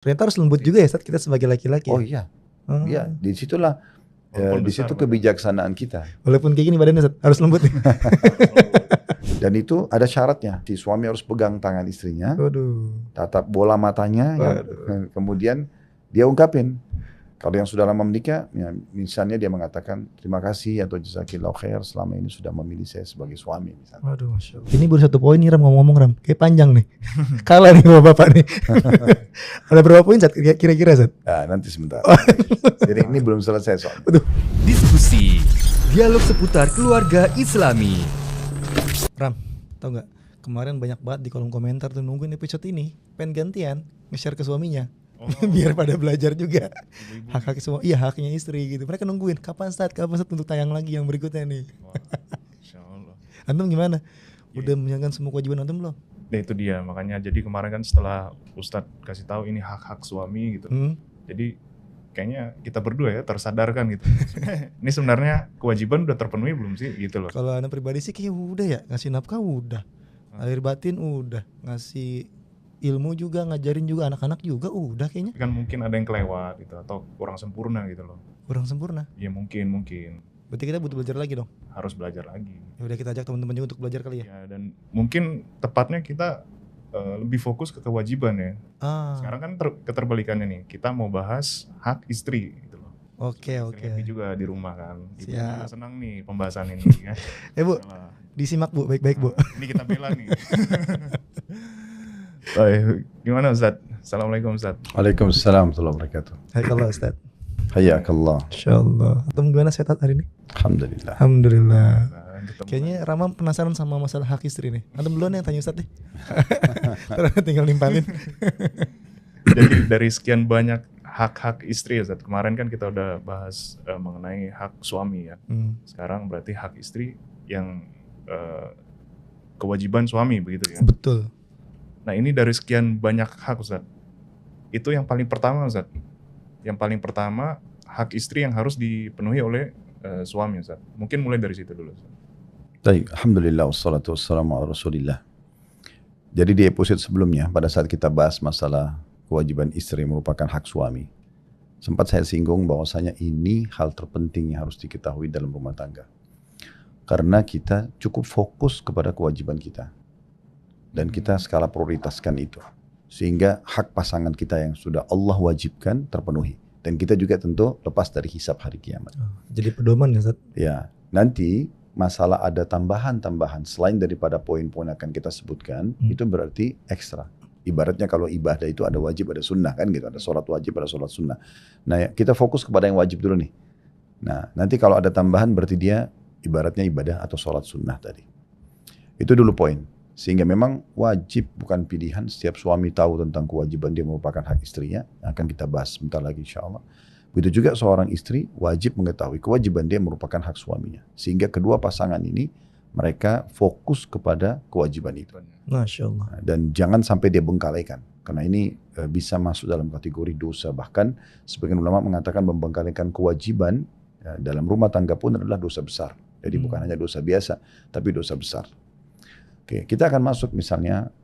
Ternyata harus lembut juga ya Ustaz kita sebagai laki-laki Oh ya? iya, iya, disitulah di situ kebijaksanaan kita. Walaupun kayak gini badannya Ustaz, harus lembut nih. Dan itu ada syaratnya, si suami harus pegang tangan istrinya, Waduh. tatap bola matanya, kemudian dia ungkapin. Kalau yang sudah lama menikah, ya, misalnya dia mengatakan terima kasih atau jazakillahu khair selama ini sudah memilih saya sebagai suami misalnya. Waduh, Masya Allah. Ini baru 1 poin nih Ram, ngomong-ngomong Ram, kayak panjang nih. Kalah nih sama bapak nih. Ada berapa poin Zat kira-kira Zat? Nah, nanti sebentar. Jadi ini belum selesai soalnya. Diskusi, dialog seputar keluarga Islami. Ram, tau gak? Kemarin banyak banget di kolom komentar tuh nungguin episode ini, pengen gantian nge-share ke suaminya. Biar pada belajar juga hak-hak semua, iya haknya istri gitu. Mereka nungguin kapan Ustaz untuk tayang lagi yang berikutnya nih. Insyaallah. Antum gimana? Udah menjalankan semua kewajiban antum belum? Nah itu dia, makanya jadi kemarin kan setelah Ustadz kasih tahu ini hak-hak suami gitu. Jadi kayaknya kita berdua ya tersadarkan gitu. Ini sebenarnya kewajiban udah terpenuhi belum sih gitu loh. Kalau anak pribadi sih kayak udah ya, ngasih nafkah udah, lahir batin udah, ngasih ilmu juga, ngajarin juga anak-anak juga udah kayaknya. Kan mungkin ada yang kelewat gitu atau kurang sempurna gitu loh. Kurang sempurna? Ya mungkin. Berarti kita butuh belajar lagi dong? Harus belajar lagi. Ya udah kita ajak teman-teman juga untuk belajar kali ya? Ya dan mungkin tepatnya kita lebih fokus ke kewajiban ya. Sekarang kan keterbalikannya nih, kita mau bahas hak istri gitu loh. Oke. Istri juga di rumah kan. Ibu juga senang nih pembahasan ini ya. Bu, disimak Bu, baik-baik Bu. Ini kita bela nih. Baik, gimana Ustaz? Assalamualaikum Ustaz. Waalaikumsalam warahmatullahi wabarakatuh. Hayakallah Ustaz. Hayakallah. Insyaallah. Antum gimana sehat hari ini? Alhamdulillah. Alhamdulillah. Kayaknya Rama penasaran sama masalah hak istri nih. Antum duluan yang tanya Ustaz deh. Terus tinggal nimpalin. Jadi dari sekian banyak hak-hak istri Ustaz. Kemarin kan kita udah bahas mengenai hak suami ya. Sekarang berarti hak istri yang kewajiban suami begitu ya. Betul. Nah ini dari sekian banyak hak Ustaz, itu yang paling pertama Ustaz. Yang paling pertama hak istri yang harus dipenuhi oleh suami Ustaz. Mungkin mulai dari situ dulu Ustaz. Baik, alhamdulillah wassalatu wassalamu ala rasulillah. Jadi di episode sebelumnya pada saat kita bahas masalah kewajiban istri merupakan hak suami, sempat saya singgung bahwasanya ini hal terpenting yang harus diketahui dalam rumah tangga. Karena kita cukup fokus kepada kewajiban kita. Dan kita skala prioritaskan itu. Sehingga hak pasangan kita yang sudah Allah wajibkan terpenuhi. Dan kita juga tentu lepas dari hisab hari kiamat. Jadi pedoman ya Ustaz? Ya, nanti masalah ada tambahan-tambahan selain daripada poin-poin yang akan kita sebutkan, itu berarti ekstra. Ibaratnya kalau ibadah itu ada wajib, ada sunnah kan gitu. Ada sholat wajib, ada sholat sunnah. Nah kita fokus kepada yang wajib dulu nih. Nah nanti kalau ada tambahan berarti dia ibaratnya ibadah atau sholat sunnah tadi. Itu dulu poin. Sehingga memang wajib bukan pilihan, setiap suami tahu tentang kewajiban dia merupakan hak istrinya, akan kita bahas sebentar lagi insyaAllah. Begitu juga seorang istri wajib mengetahui kewajiban dia merupakan hak suaminya. Sehingga kedua pasangan ini mereka fokus kepada kewajiban itu. Masya Allah. Dan jangan sampai dia bengkalaikan. Karena ini bisa masuk dalam kategori dosa. Bahkan sebagian ulama mengatakan membengkalaikan kewajiban dalam rumah tangga pun adalah dosa besar. Jadi bukan hanya dosa biasa, tapi dosa besar. Oke, kita akan masuk misalnya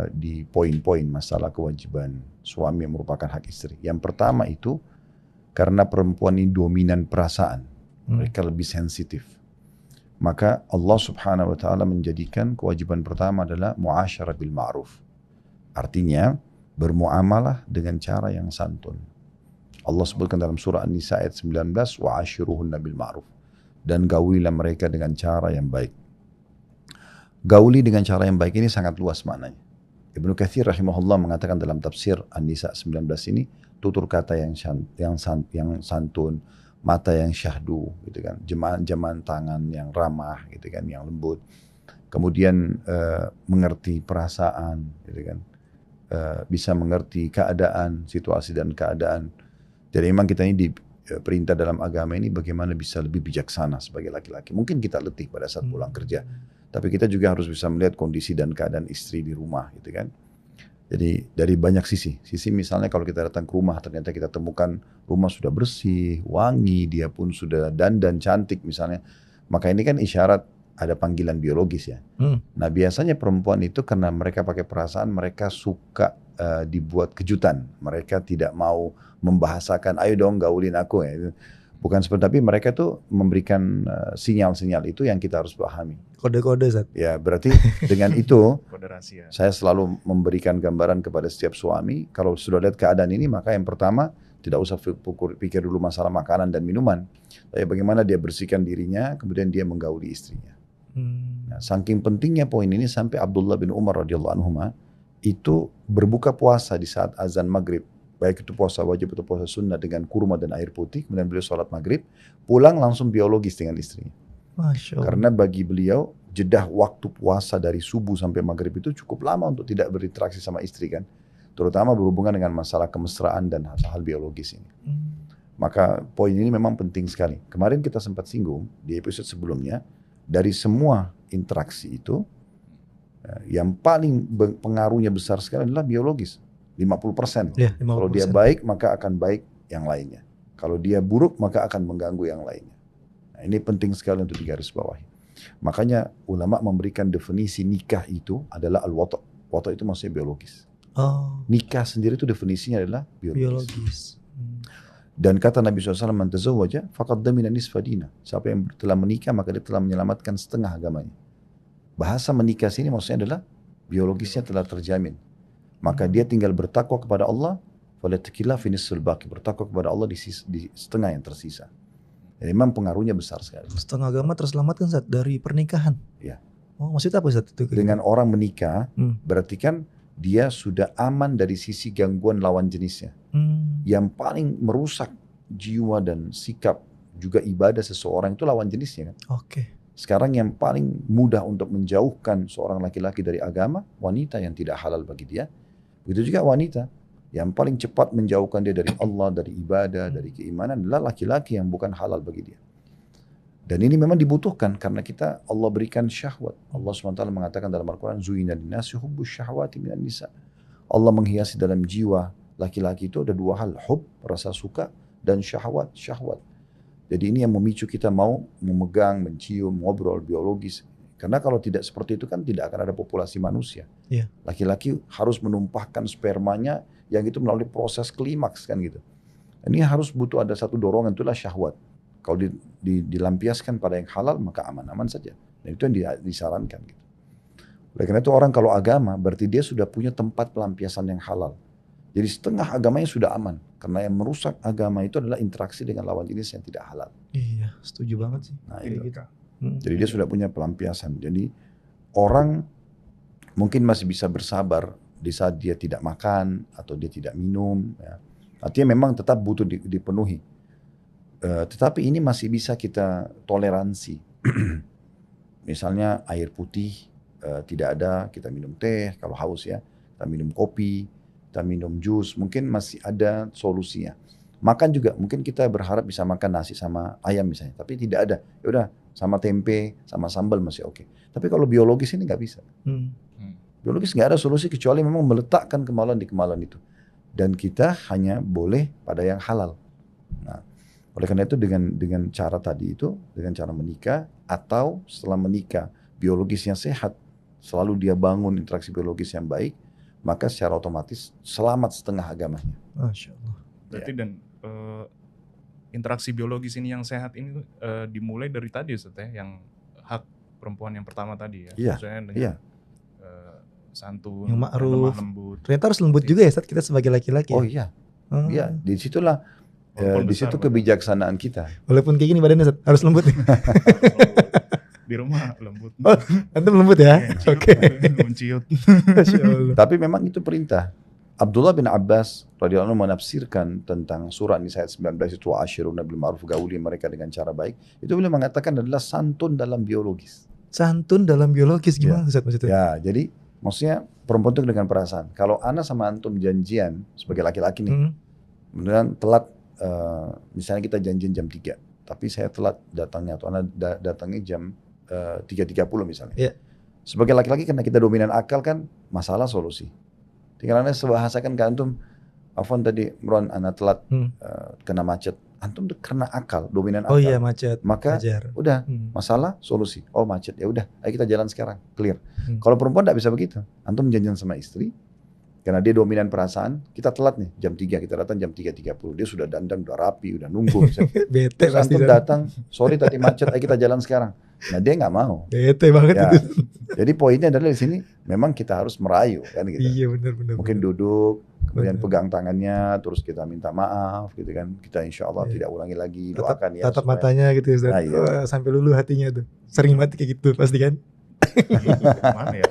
di poin-poin masalah kewajiban suami yang merupakan hak istri. Yang pertama itu karena perempuan ini dominan perasaan, mereka lebih sensitif. Maka Allah Subhanahu wa taala menjadikan kewajiban pertama adalah muasyarah bil ma'ruf. Artinya bermuamalah dengan cara yang santun. Allah sebutkan dalam surah An-Nisa ayat 19 wa ashiruhunna bil ma'ruf. Dan gaulilah mereka dengan cara yang baik. Gauli dengan cara yang baik ini sangat luas maknanya. Ibnu Katsir rahimahullah mengatakan dalam tafsir An-Nisa 19 ini, tutur kata yang santun, mata yang syahdu, gitu kan, jemahan tangan yang ramah, gitu kan, yang lembut. Kemudian mengerti perasaan, gitu kan, bisa mengerti keadaan, situasi dan keadaan. Jadi memang kita ini diperintah dalam agama ini bagaimana bisa lebih bijaksana sebagai laki-laki. Mungkin kita letih pada saat pulang kerja. Tapi kita juga harus bisa melihat kondisi dan keadaan istri di rumah, gitu kan. Jadi dari banyak sisi. Sisi misalnya kalau kita datang ke rumah, ternyata kita temukan rumah sudah bersih, wangi, dia pun sudah dandan cantik misalnya. Maka ini kan isyarat ada panggilan biologis ya. Nah biasanya perempuan itu karena mereka pakai perasaan, mereka suka dibuat kejutan. Mereka tidak mau membahasakan, ayo dong gaulin aku ya. Bukan seperti, tapi mereka tuh memberikan sinyal-sinyal itu yang kita harus pahami. Kode-kode Zat. Ya berarti dengan itu Kode rahasia. saya selalu memberikan gambaran kepada setiap suami, kalau sudah lihat keadaan ini maka yang pertama tidak usah pikir dulu masalah makanan dan minuman. Tapi bagaimana dia bersihkan dirinya, kemudian dia menggauli istrinya. Nah, saking pentingnya poin ini sampai Abdullah bin Umar radhiyallahu anhu itu berbuka puasa di saat azan maghrib, baik itu puasa wajib atau puasa sunnah dengan kurma dan air putih, kemudian beliau sholat maghrib, pulang langsung biologis dengan istrinya. Masya Allah. Karena bagi beliau jedah waktu puasa dari subuh sampai maghrib itu cukup lama untuk tidak berinteraksi sama istri kan, terutama berhubungan dengan masalah kemesraan dan hal biologis ini. Maka poin ini memang penting sekali. Kemarin kita sempat singgung di episode sebelumnya, dari semua interaksi itu, yang paling pengaruhnya besar sekali adalah biologis, 50%. Ya, 50%. Kalau dia baik, maka akan baik yang lainnya. Kalau dia buruk, maka akan mengganggu yang lainnya. Nah, ini penting sekali untuk digarisbawahi. Makanya ulama memberikan definisi nikah itu adalah al-wata'. Wata' itu maksudnya biologis. Oh, Nikah sendiri itu definisinya adalah biologis. biologis. Dan kata Nabi SAW, man tazawwaja faqad damina nisfa dina. Siapa yang telah menikah maka dia telah menyelamatkan setengah agamanya. Bahasa menikah sini maksudnya adalah biologisnya telah terjamin. Maka dia tinggal bertakwa kepada Allah, falatakillah fi nisfil baqi, bertakwa kepada Allah di setengah yang tersisa. Jadi memang pengaruhnya besar sekali. Setengah agama terselamatkan Zat dari pernikahan. Iya. Oh, maksudnya apa Zat itu? Dengan orang menikah, Hmm. berarti kan dia sudah aman dari sisi gangguan lawan jenisnya. Yang paling merusak jiwa dan sikap juga ibadah seseorang itu lawan jenisnya kan. Oke. Sekarang yang paling mudah untuk menjauhkan seorang laki-laki dari agama, wanita yang tidak halal bagi dia. Begitu juga wanita yang paling cepat menjauhkan dia dari Allah, dari ibadah, dari keimanan adalah laki-laki yang bukan halal bagi dia. Dan ini memang dibutuhkan karena kita Allah berikan syahwat. Allah SWT mengatakan dalam Al-Quran, Zuyina linnasi hubbus syahwati minan nisa. Allah menghiasi dalam jiwa laki-laki itu ada dua hal, hub, rasa suka, dan syahwat, syahwat. Jadi ini yang memicu kita mau memegang, mencium, ngobrol biologis. Karena kalau tidak seperti itu kan tidak akan ada populasi manusia. Iya. Laki-laki harus menumpahkan spermanya yang itu melalui proses klimaks kan gitu. Ini harus butuh ada satu dorongan, itulah syahwat. Kalau dilampiaskan pada yang halal maka aman-aman saja. Dan itu yang disarankan gitu. Oleh karena itu orang kalau agama berarti dia sudah punya tempat pelampiasan yang halal. Jadi setengah agamanya sudah aman. Karena yang merusak agama itu adalah interaksi dengan lawan jenis yang tidak halal. Iya, setuju banget sih. Nah, Kayak itu. gitu. Jadi dia sudah punya pelampiasan. Jadi orang mungkin masih bisa bersabar di saat dia tidak makan atau dia tidak minum. Ya. Artinya memang tetap butuh dipenuhi. Tetapi ini masih bisa kita toleransi. Misalnya air putih tidak ada, kita minum teh kalau haus ya. Kita minum kopi, kita minum jus, mungkin masih ada solusinya. Makan juga, mungkin kita berharap bisa makan nasi sama ayam misalnya, tapi tidak ada. Ya udah, sama tempe, sama sambal masih oke. Tapi kalau biologis ini nggak bisa. Biologis nggak ada solusi kecuali memang meletakkan kemaluan di kemaluan itu. Dan kita hanya boleh pada yang halal. Nah, oleh karena itu dengan cara tadi itu, dengan cara menikah atau setelah menikah biologisnya sehat, selalu dia bangun interaksi biologis yang baik, maka secara otomatis selamat setengah agamanya. Masya Allah. Berarti dan interaksi biologis ini yang sehat ini dimulai dari tadi Ustaz ya, yang hak perempuan yang pertama tadi ya. Iya, Maksudnya dengan iya. santun, Yang ma'ruf. lemah lembut. Ternyata harus lembut juga ya Ustaz, kita sebagai laki-laki. Oh ya? iya, iya. Disitulah Walaupun di besar, situ Pak. kebijaksanaan kita. Walaupun kayak gini badannya Ustaz, harus lembut. Di rumah lembut. Oh, antum lembut ya? Ciut, Oke. menciut. Masya Allah. Tapi memang itu perintah. Abdullah bin Abbas radhiyallahu anhu menafsirkan tentang surah Nisa ayat 19 itu asyiruna bil ma'ruf, gauli mereka dengan cara baik. Itu beliau mengatakan adalah santun dalam biologis. Santun dalam biologis gimana Ustaz maksudnya? Ya, jadi maksudnya perempuan itu dengan perasaan. Kalau ana sama antum janjian sebagai laki-laki nih, kemudian telat, misalnya kita janjian jam 3, tapi saya telat datangnya atau ana datangnya jam 3.30 misalnya. Iya. Sebagai laki-laki karena kita dominan akal kan masalah solusi. Tinggal anda sebahasakan ke antum, Afwan tadi Imran ana telat kena macet, Antum karena akal, dominan Oh akal. iya, macet. Maka Wajar. udah, masalah, solusi. Oh macet, ya udah, ayo kita jalan sekarang, clear. Kalau perempuan tidak bisa begitu. Antum janjian sama istri, karena dia dominan perasaan, kita telat nih, jam 3 kita datang jam 3.30. Dia sudah dandan, udah rapi, udah nunggu. Bete Terus pasti antum dan. datang, sorry tadi macet, ayo kita jalan sekarang. Nah dia nggak mau. Bete banget Ya, itu. jadi poinnya adalah di sini, memang kita harus merayu kan gitu. Iya benar. Mungkin duduk, kemudian Benar. pegang tangannya, terus kita minta maaf gitu kan. Kita insya Allah Iya. tidak ulangi lagi, doakan ya. Tatap supaya- matanya gitu Ustaz. Nah, iya. Wah, sampai lulu hatinya tuh. Sering mati kayak gitu pasti kan. Mana ya?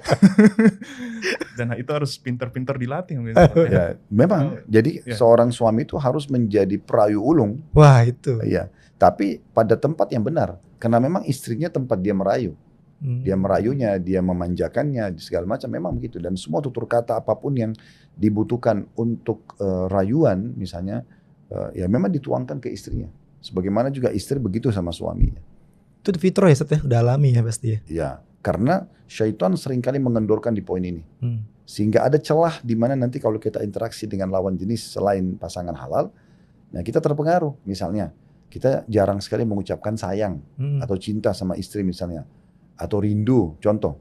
Dan itu harus pinter-pinter dilatih mungkin. Ya, memang. Jadi Ya. seorang suami itu harus menjadi perayu ulung. Wah itu. Iya. Tapi pada tempat yang benar. Karena memang istrinya tempat dia merayu. Dia merayunya, dia memanjakannya, segala macam. Memang begitu. Dan semua tutur kata apapun yang dibutuhkan untuk rayuan misalnya, ya memang dituangkan ke istrinya. Sebagaimana juga istri begitu sama suaminya. Itu fitrah ya Ustaz ya, udah alami ya pasti ya. Ya, karena syaitan seringkali mengendorkan di poin ini. Hmm. Sehingga ada celah di mana nanti kalau kita interaksi dengan lawan jenis selain pasangan halal, nah kita terpengaruh. Misalnya, kita jarang sekali mengucapkan sayang atau cinta sama istri misalnya, atau rindu, contoh.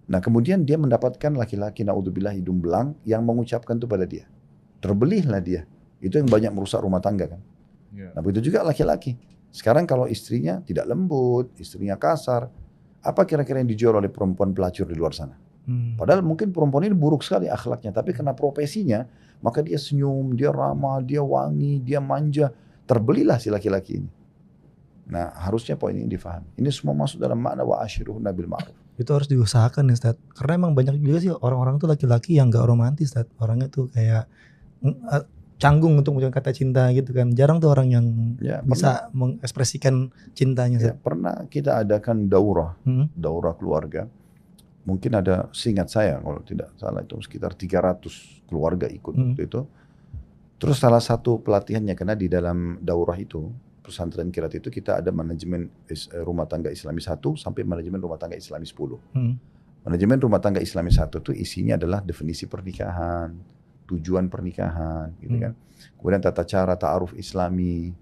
Nah kemudian dia mendapatkan laki-laki naudzubillah hidung belang yang mengucapkan itu pada dia. Terbelihlah dia. Itu yang banyak merusak rumah tangga kan. Ya. Nah begitu juga laki-laki. Sekarang kalau istrinya tidak lembut, istrinya kasar, apa kira-kira yang dijual oleh perempuan pelacur di luar sana? Padahal mungkin perempuan ini buruk sekali akhlaknya, tapi karena profesinya, maka dia senyum, dia ramah, dia wangi, dia manja. Terbelilah si laki-laki ini. Nah harusnya poin ini difahami. Ini semua masuk dalam makna wa ashiruhunna bil ma'ruf. Itu harus diusahakan ya Ustaz. Karena emang banyak juga sih orang-orang tuh laki-laki yang gak romantis Ustaz. Orangnya tuh kayak canggung untuk mengucapkan kata cinta gitu kan. Jarang tuh orang yang Ya, bisa mengekspresikan cintanya Ya, Ustaz. pernah kita adakan daurah keluarga. Mungkin ada, seingat saya kalau tidak salah itu sekitar 300 keluarga ikut waktu itu. Terus salah satu pelatihannya, karena di dalam daurah itu, pesantren kilat itu kita ada manajemen rumah tangga Islami 1 sampai manajemen rumah tangga Islami 10. Manajemen rumah tangga Islami 1 itu isinya adalah definisi pernikahan, tujuan pernikahan, gitu kan. Kemudian tata cara ta'aruf Islami,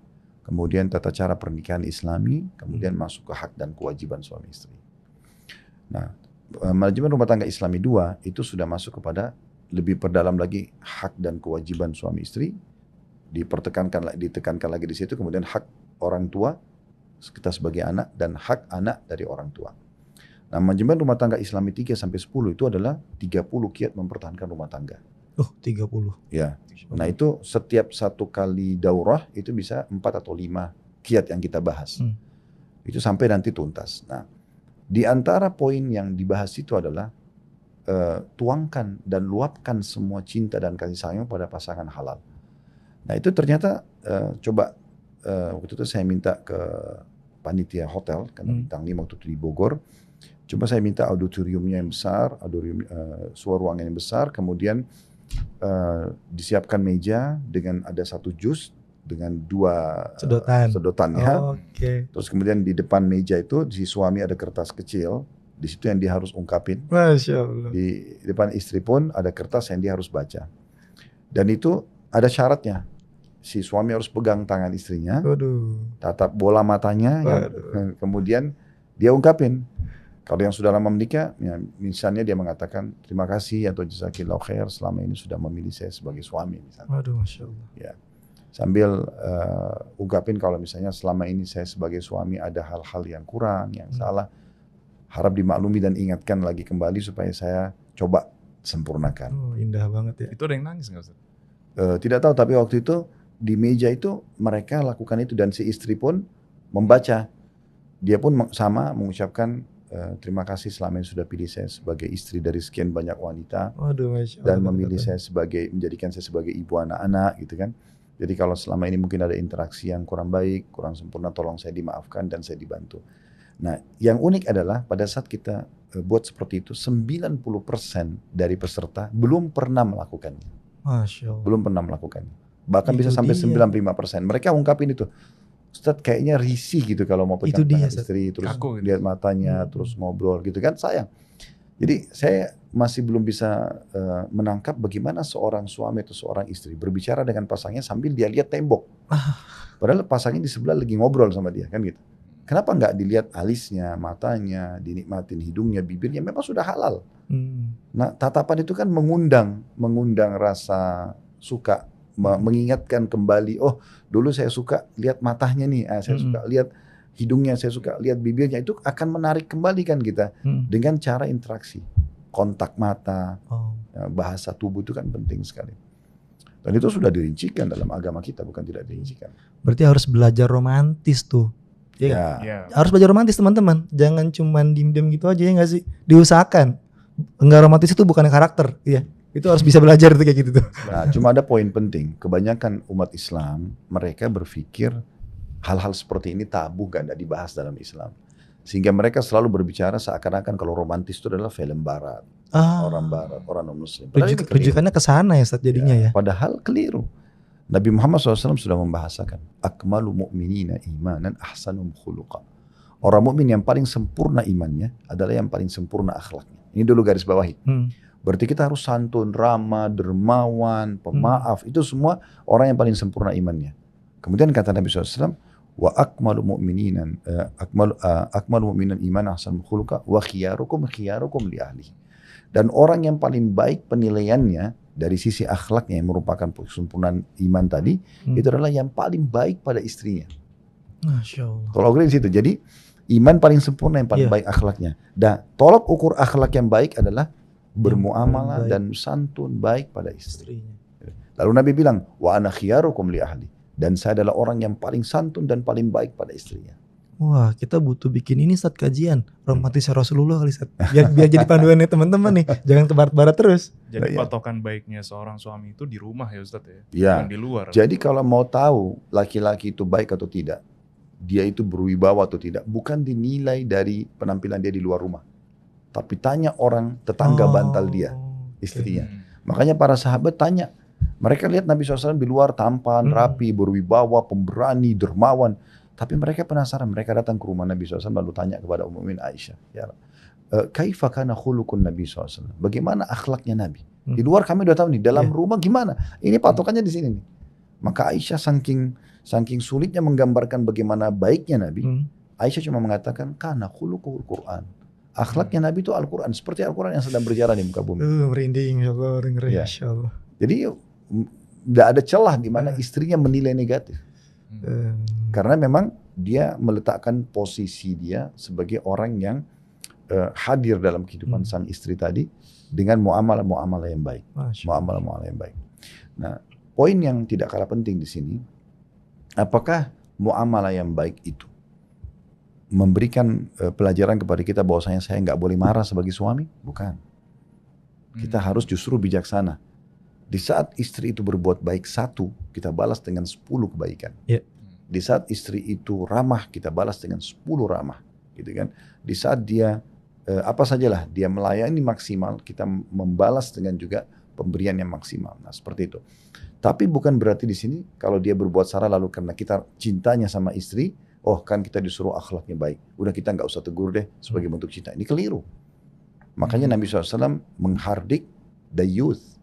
kemudian tata cara pernikahan Islami, kemudian masuk ke hak dan kewajiban suami istri. Nah, manajemen rumah tangga Islami 2 itu sudah masuk kepada lebih perdalam lagi hak dan kewajiban suami istri, ditekankan lagi di situ, kemudian hak orang tua kita sebagai anak dan hak anak dari orang tua. Nah, manajemen rumah tangga Islami 3 sampai 10 itu adalah 30 kiat mempertahankan rumah tangga. 30. Ya. Nah, itu setiap satu kali daurah itu bisa 4 atau 5 kiat yang kita bahas. Itu sampai nanti tuntas. Nah, di antara poin yang dibahas itu adalah tuangkan dan luapkan semua cinta dan kasih sayang pada pasangan halal. Nah itu ternyata waktu itu saya minta ke panitia hotel, karena bintang 5 waktu itu di Bogor. Coba saya minta auditoriumnya yang besar, suara ruangan yang besar, kemudian disiapkan meja dengan ada 1 jus dengan 2 sedotannya. Terus kemudian di depan meja itu si suami ada kertas kecil. Di situ yang dia harus ungkapin. Masya Allah. Di depan istri pun ada kertas yang dia harus baca. Dan itu ada syaratnya. Si suami harus pegang tangan istrinya, tatap bola matanya, kemudian dia ungkapin. Kalau yang sudah lama menikah, ya, misalnya dia mengatakan terima kasih atau jazakillahu khair selama ini sudah memilih saya sebagai suami. Misalnya. Masya Allah. Ya. Sambil ungkapin kalau misalnya selama ini saya sebagai suami ada hal-hal yang kurang, yang salah. Harap dimaklumi dan ingatkan lagi kembali supaya saya coba sempurnakan. Indah banget ya. Itu ada yang nangis nggak Ustaz? Tidak tahu, tapi waktu itu di meja itu mereka lakukan itu dan si istri pun membaca. Dia pun sama mengucapkan terima kasih selama ini sudah pilih saya sebagai istri dari sekian banyak wanita. Masya Allah, dan memilih saya menjadikan saya sebagai ibu anak-anak gitu kan. Jadi kalau selama ini mungkin ada interaksi yang kurang baik, kurang sempurna, tolong saya dimaafkan dan saya dibantu. Nah, yang unik adalah pada saat kita buat seperti itu, 90% dari peserta belum pernah melakukannya. Masya Allah. Belum pernah melakukannya. Bahkan Itu bisa sampai dia. 95%. Mereka ungkapin itu. Ustadz kayaknya risih gitu kalau mau pegang tangan istri, terus Kaku gitu. lihat matanya, terus ngobrol gitu kan, sayang. Jadi saya masih belum bisa menangkap bagaimana seorang suami atau seorang istri berbicara dengan pasangnya sambil dia lihat tembok. Padahal pasangnya di sebelah lagi ngobrol sama dia, kan gitu. Kenapa nggak dilihat alisnya, matanya, dinikmatin hidungnya, bibirnya, memang sudah halal. Nah, tatapan itu kan mengundang rasa suka, mengingatkan kembali, oh dulu saya suka lihat matanya nih, saya suka lihat hidungnya, saya suka lihat bibirnya, itu akan menarik kembali kan kita dengan cara interaksi, kontak mata, bahasa tubuh itu kan penting sekali. Dan itu sudah dirincikan dalam agama kita, bukan tidak dirincikan. Berarti harus belajar romantis tuh. Ya. Harus belajar romantis teman-teman. Jangan cuman diem-diem gitu aja ya nggak sih? Diusahakan. Enggak romantis itu bukan karakter, ya. Itu harus bisa belajar tuh kayak gitu tuh. Nah, cuma ada poin penting. Kebanyakan umat Islam mereka berpikir hal-hal seperti ini tabu, gak ada dibahas dalam Islam. Sehingga mereka selalu berbicara seakan-akan kalau romantis itu adalah film barat, orang barat, orang non-muslim. Rujukannya ke sana ya Ustaz jadinya ya. Padahal keliru. Nabi Muhammad SAW sudah membahasakan, akmalu mu'minina imanan ahsanum khuluqa. Orang mukmin yang paling sempurna imannya adalah yang paling sempurna akhlaknya. Ini dulu garis bawahi. Berarti kita harus santun, ramah, dermawan, pemaaf. Itu semua orang yang paling sempurna imannya. Kemudian kata Nabi SAW, wa akmalu mu'mininan akmalu mu'minan imanan ahsanum khuluqa wa khiyarukum li ahli. Dan orang yang paling baik penilaiannya dari sisi akhlaknya yang merupakan kesempurnaan iman tadi, itu adalah yang paling baik pada istrinya. Masya Allah. Tolak ukur di situ. Jadi iman paling sempurna yang paling baik akhlaknya. Dan tolak ukur akhlak yang baik adalah bermuamalah dan santun baik pada istrinya. Lalu Nabi bilang, wa ana khiyarukum li ahli. Dan saya adalah orang yang paling santun dan paling baik pada istrinya. Wah, kita butuh bikin ini Ustaz kajian romantisnya Rasulullah kali Ustaz. Biar jadi panduannya teman-teman nih. Jangan ke barat-barat terus. Jadi patokan baiknya seorang suami itu di rumah ya Ustaz ya. Bukan di luar. Jadi kalau mau tahu laki-laki itu baik atau tidak, dia itu berwibawa atau tidak, bukan dinilai dari penampilan dia di luar rumah. Tapi tanya orang tetangga bantal dia, istrinya. Makanya para sahabat tanya. Mereka lihat Nabi SAW di luar tampan, rapi, berwibawa, pemberani, dermawan. Tapi mereka penasaran, mereka datang ke rumah Nabi SAW lalu tanya kepada Ummul Mukminin Aisyah, ya, kaifa kana khuluqun Nabi SAW? Bagaimana akhlaknya Nabi? Di luar kami udah tahu nih, dalam rumah gimana? Ini patokannya di sini nih. Maka Aisyah saking sulitnya menggambarkan bagaimana baiknya Nabi, Aisyah cuma mengatakan kana khuluqul Quran. Akhlaknya Nabi itu Al-Quran, seperti Al-Quran yang sedang berjalan di muka bumi. Merinding, Masya Allah. Jadi tidak ada celah di mana istrinya menilai negatif. Karena memang dia meletakkan posisi dia sebagai orang yang hadir dalam kehidupan sang istri tadi dengan muamalah-muamalah yang baik. Muamalah-muamalah yang baik. Nah, poin yang tidak kalah penting di sini, apakah muamalah yang baik itu memberikan pelajaran kepada kita bahwasanya saya nggak boleh marah sebagai suami? Bukan. Kita harus justru bijaksana. Di saat istri itu berbuat baik satu, kita balas dengan 10 kebaikan. Di saat istri itu ramah, kita balas dengan 10 ramah, gitu kan? Di saat dia apa sajalah dia melayani maksimal, kita membalas dengan juga pemberian yang maksimal. Nah, seperti itu. Tapi bukan berarti di sini kalau dia berbuat salah lalu karena kita cintanya sama istri, oh kan kita disuruh akhlaknya baik, udah kita nggak usah tegur deh sebagai bentuk cinta. Ini keliru. Makanya Nabi SAW menghardik the youth.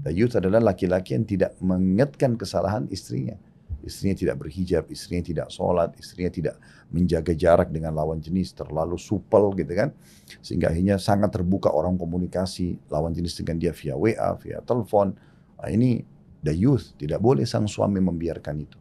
The youth adalah laki-laki yang tidak mengingatkan kesalahan istrinya. Istrinya tidak berhijab, istrinya tidak sholat, istrinya tidak menjaga jarak dengan lawan jenis, terlalu supel gitu kan. Sehingga akhirnya sangat terbuka orang komunikasi lawan jenis dengan dia via WA, via telepon. Nah, ini the youth, tidak boleh sang suami membiarkan itu.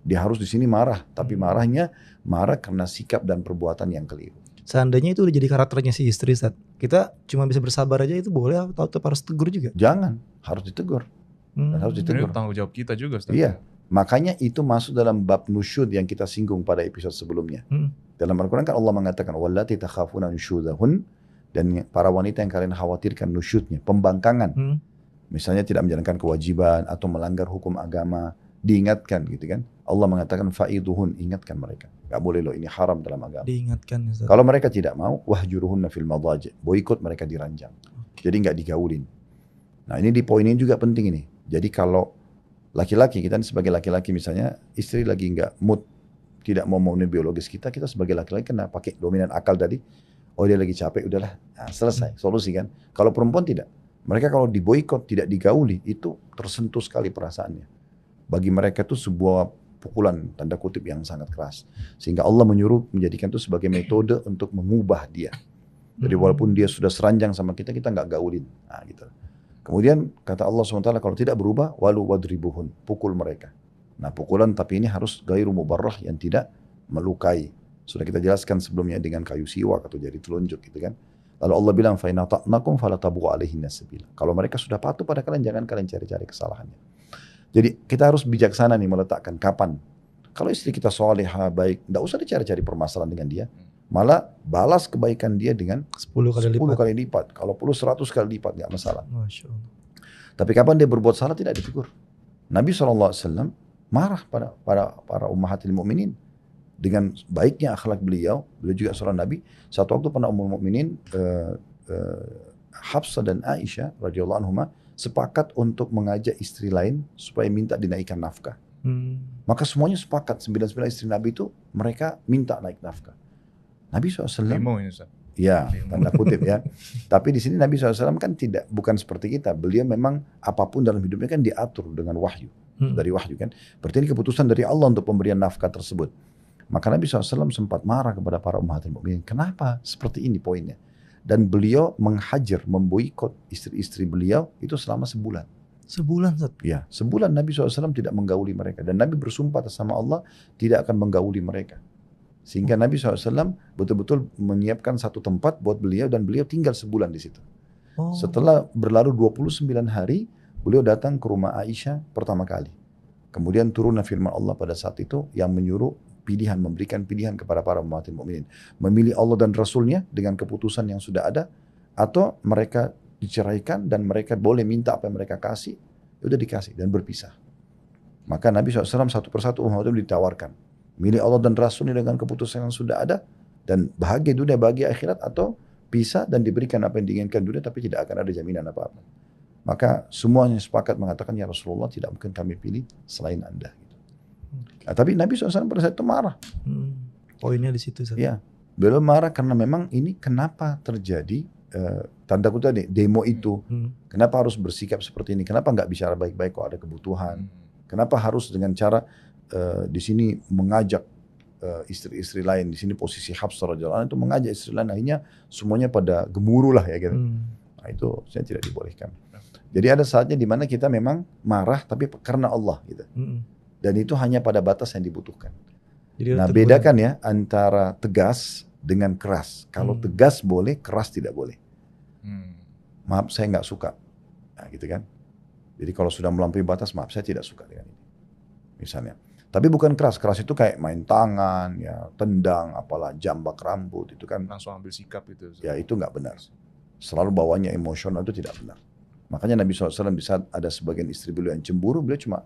Dia harus di sini marah, tapi marah karena sikap dan perbuatan yang keliru. Seandainya itu udah jadi karakternya si istri, Ustaz, kita cuma bisa bersabar aja itu boleh atau tetap harus tegur juga? Jangan, harus ditegur. Dan harus ditegur. Ini tanggung jawab kita juga, Ustaz. Iya, makanya itu masuk dalam bab nusyud yang kita singgung pada episode sebelumnya. Dalam Al-Quran kan Allah mengatakan, wallati takhafuna nusyudahun, dan para wanita yang kalian khawatirkan nusyudnya, pembangkangan. Misalnya tidak menjalankan kewajiban atau melanggar hukum agama, diingatkan gitu kan. Allah mengatakan fa'iduhun, ingatkan mereka. Gak boleh loh, ini haram dalam agama. Diingatkan. Ustaz. Kalau mereka tidak mau, wahjuruhunna fil madaji, boikot mereka diranjang. Jadi gak digaulin. Nah ini di poin ini juga penting ini. Jadi kalau laki-laki, kita sebagai laki-laki misalnya, istri lagi gak mood, tidak mau memenuhi biologis kita sebagai laki-laki kena pakai dominan akal tadi. Oh dia lagi capek, udahlah, nah, selesai, solusi kan. Kalau perempuan tidak. Mereka kalau diboikot, tidak digauli, itu tersentuh sekali perasaannya. Bagi mereka itu sebuah pukulan, tanda kutip yang sangat keras. Sehingga Allah menyuruh menjadikan itu sebagai metode untuk mengubah dia. Jadi walaupun dia sudah seranjang sama kita, kita nggak gaulin. Nah, gitu. Kemudian kata Allah SWT, kalau tidak berubah, walu wadribuhun, pukul mereka. Nah pukulan tapi ini harus gairu mubarrah, yang tidak melukai. Sudah kita jelaskan sebelumnya dengan kayu siwak atau jari telunjuk gitu kan. Lalu Allah bilang, fa in ata'nakum fala tabghu alaihinna sabila. Kalau mereka sudah patuh pada kalian, jangan kalian cari-cari kesalahannya. Jadi kita harus bijaksana nih meletakkan kapan. Kalau istri kita solehah, baik, tidak usah dicari-cari permasalahan dengan dia. Malah balas kebaikan dia dengan 10 kali 10 lipat. kali lipat. Kalau perlu 100 kali lipat, nggak masalah. Masya Allah. Tapi kapan dia berbuat salah tidak ditegur. Nabi SAW marah pada para ummahatil mu'minin. Dengan baiknya akhlak beliau juga seorang Nabi. Satu waktu pernah Ummul Mukminin Hafsah dan Aisyah radhiyallahu anhuma sepakat untuk mengajak istri lain supaya minta dinaikkan nafkah. Maka semuanya sepakat, 99 istri Nabi itu mereka minta naik nafkah. Nabi SAW, Limo ini Ustaz. ya tanda kutip ya. Tapi di sini Nabi SAW kan bukan seperti kita. Beliau memang apapun dalam hidupnya kan diatur dengan wahyu. Dari wahyu kan. Berarti ini keputusan dari Allah untuk pemberian nafkah tersebut. Maka Nabi SAW sempat marah kepada para ummahatil mukminin. Kenapa seperti ini poinnya? Dan beliau menghajar, memboikot istri-istri beliau itu selama sebulan. Sebulan, Ustaz? Ya, sebulan Nabi SAW tidak menggauli mereka. Dan Nabi bersumpah atas sama Allah tidak akan menggauli mereka. Sehingga Nabi SAW betul-betul menyiapkan satu tempat buat beliau dan beliau tinggal sebulan di situ. Setelah berlalu 29 hari, beliau datang ke rumah Aisyah pertama kali. Kemudian turunlah firman Allah pada saat itu yang menyuruh memberikan pilihan kepada para ummatil mukminin. Memilih Allah dan Rasulnya dengan keputusan yang sudah ada, atau mereka diceraikan dan mereka boleh minta apa yang mereka kasih, udah dikasih dan berpisah. Maka Nabi SAW satu persatu umat itu ditawarkan. Milih Allah dan Rasulnya dengan keputusan yang sudah ada, dan bahagia dunia, bahagia akhirat, atau pisah dan diberikan apa yang diinginkan dunia tapi tidak akan ada jaminan apa-apa. Maka semuanya sepakat mengatakan, ya Rasulullah, tidak mungkin kami pilih selain Anda. Nah, tapi Nabi SAW pada saat itu marah. Poinnya di situ. Ya, beliau marah karena memang ini kenapa terjadi tanda kutip tadi demo itu. Kenapa harus bersikap seperti ini? Kenapa nggak bicara baik-baik kalau ada kebutuhan? Kenapa harus dengan cara di sini mengajak istri-istri lain? Di sini posisi Hafsah radhiyallahu anha itu mengajak istri lain, akhirnya semuanya pada gemuruh lah ya gitu. Nah, itu saya tidak dibolehkan. Jadi ada saatnya di mana kita memang marah tapi karena Allah gitu. Dan itu hanya pada batas yang dibutuhkan. Jadi nah bedakan ya antara tegas dengan keras. Kalau tegas boleh, keras tidak boleh. Maaf saya nggak suka. Nah gitu kan. Jadi kalau sudah melampaui batas, maaf saya tidak suka dengan ini. Misalnya. Tapi bukan keras. Keras itu kayak main tangan, ya tendang, apalah jambak rambut. Itu kan langsung ambil sikap itu. Ya itu nggak benar. Selalu bawanya emosional itu tidak benar. Makanya Nabi SAW di saat ada sebagian istri beliau yang cemburu, beliau cuma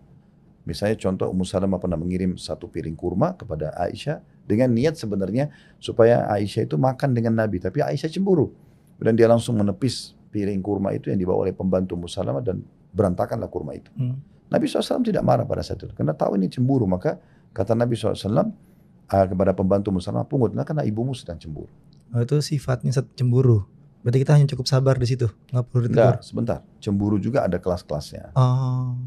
misalnya contoh Ummu Salamah pernah mengirim 1 piring kurma kepada Aisyah dengan niat sebenarnya supaya Aisyah itu makan dengan Nabi, tapi Aisyah cemburu. Dan dia langsung menepis piring kurma itu yang dibawa oleh pembantu Ummu Salamah dan berantakanlah kurma itu. Nabi SAW tidak marah pada saat itu karena tahu ini cemburu. Maka kata Nabi SAW kepada pembantu Ummu Salamah, pungutlah karena ibumu sedang cemburu. Oh, itu sifatnya cemburu. Berarti kita hanya cukup sabar di situ, nggak perlu ditegur. Enggak, sebentar. Cemburu juga ada kelas-kelasnya.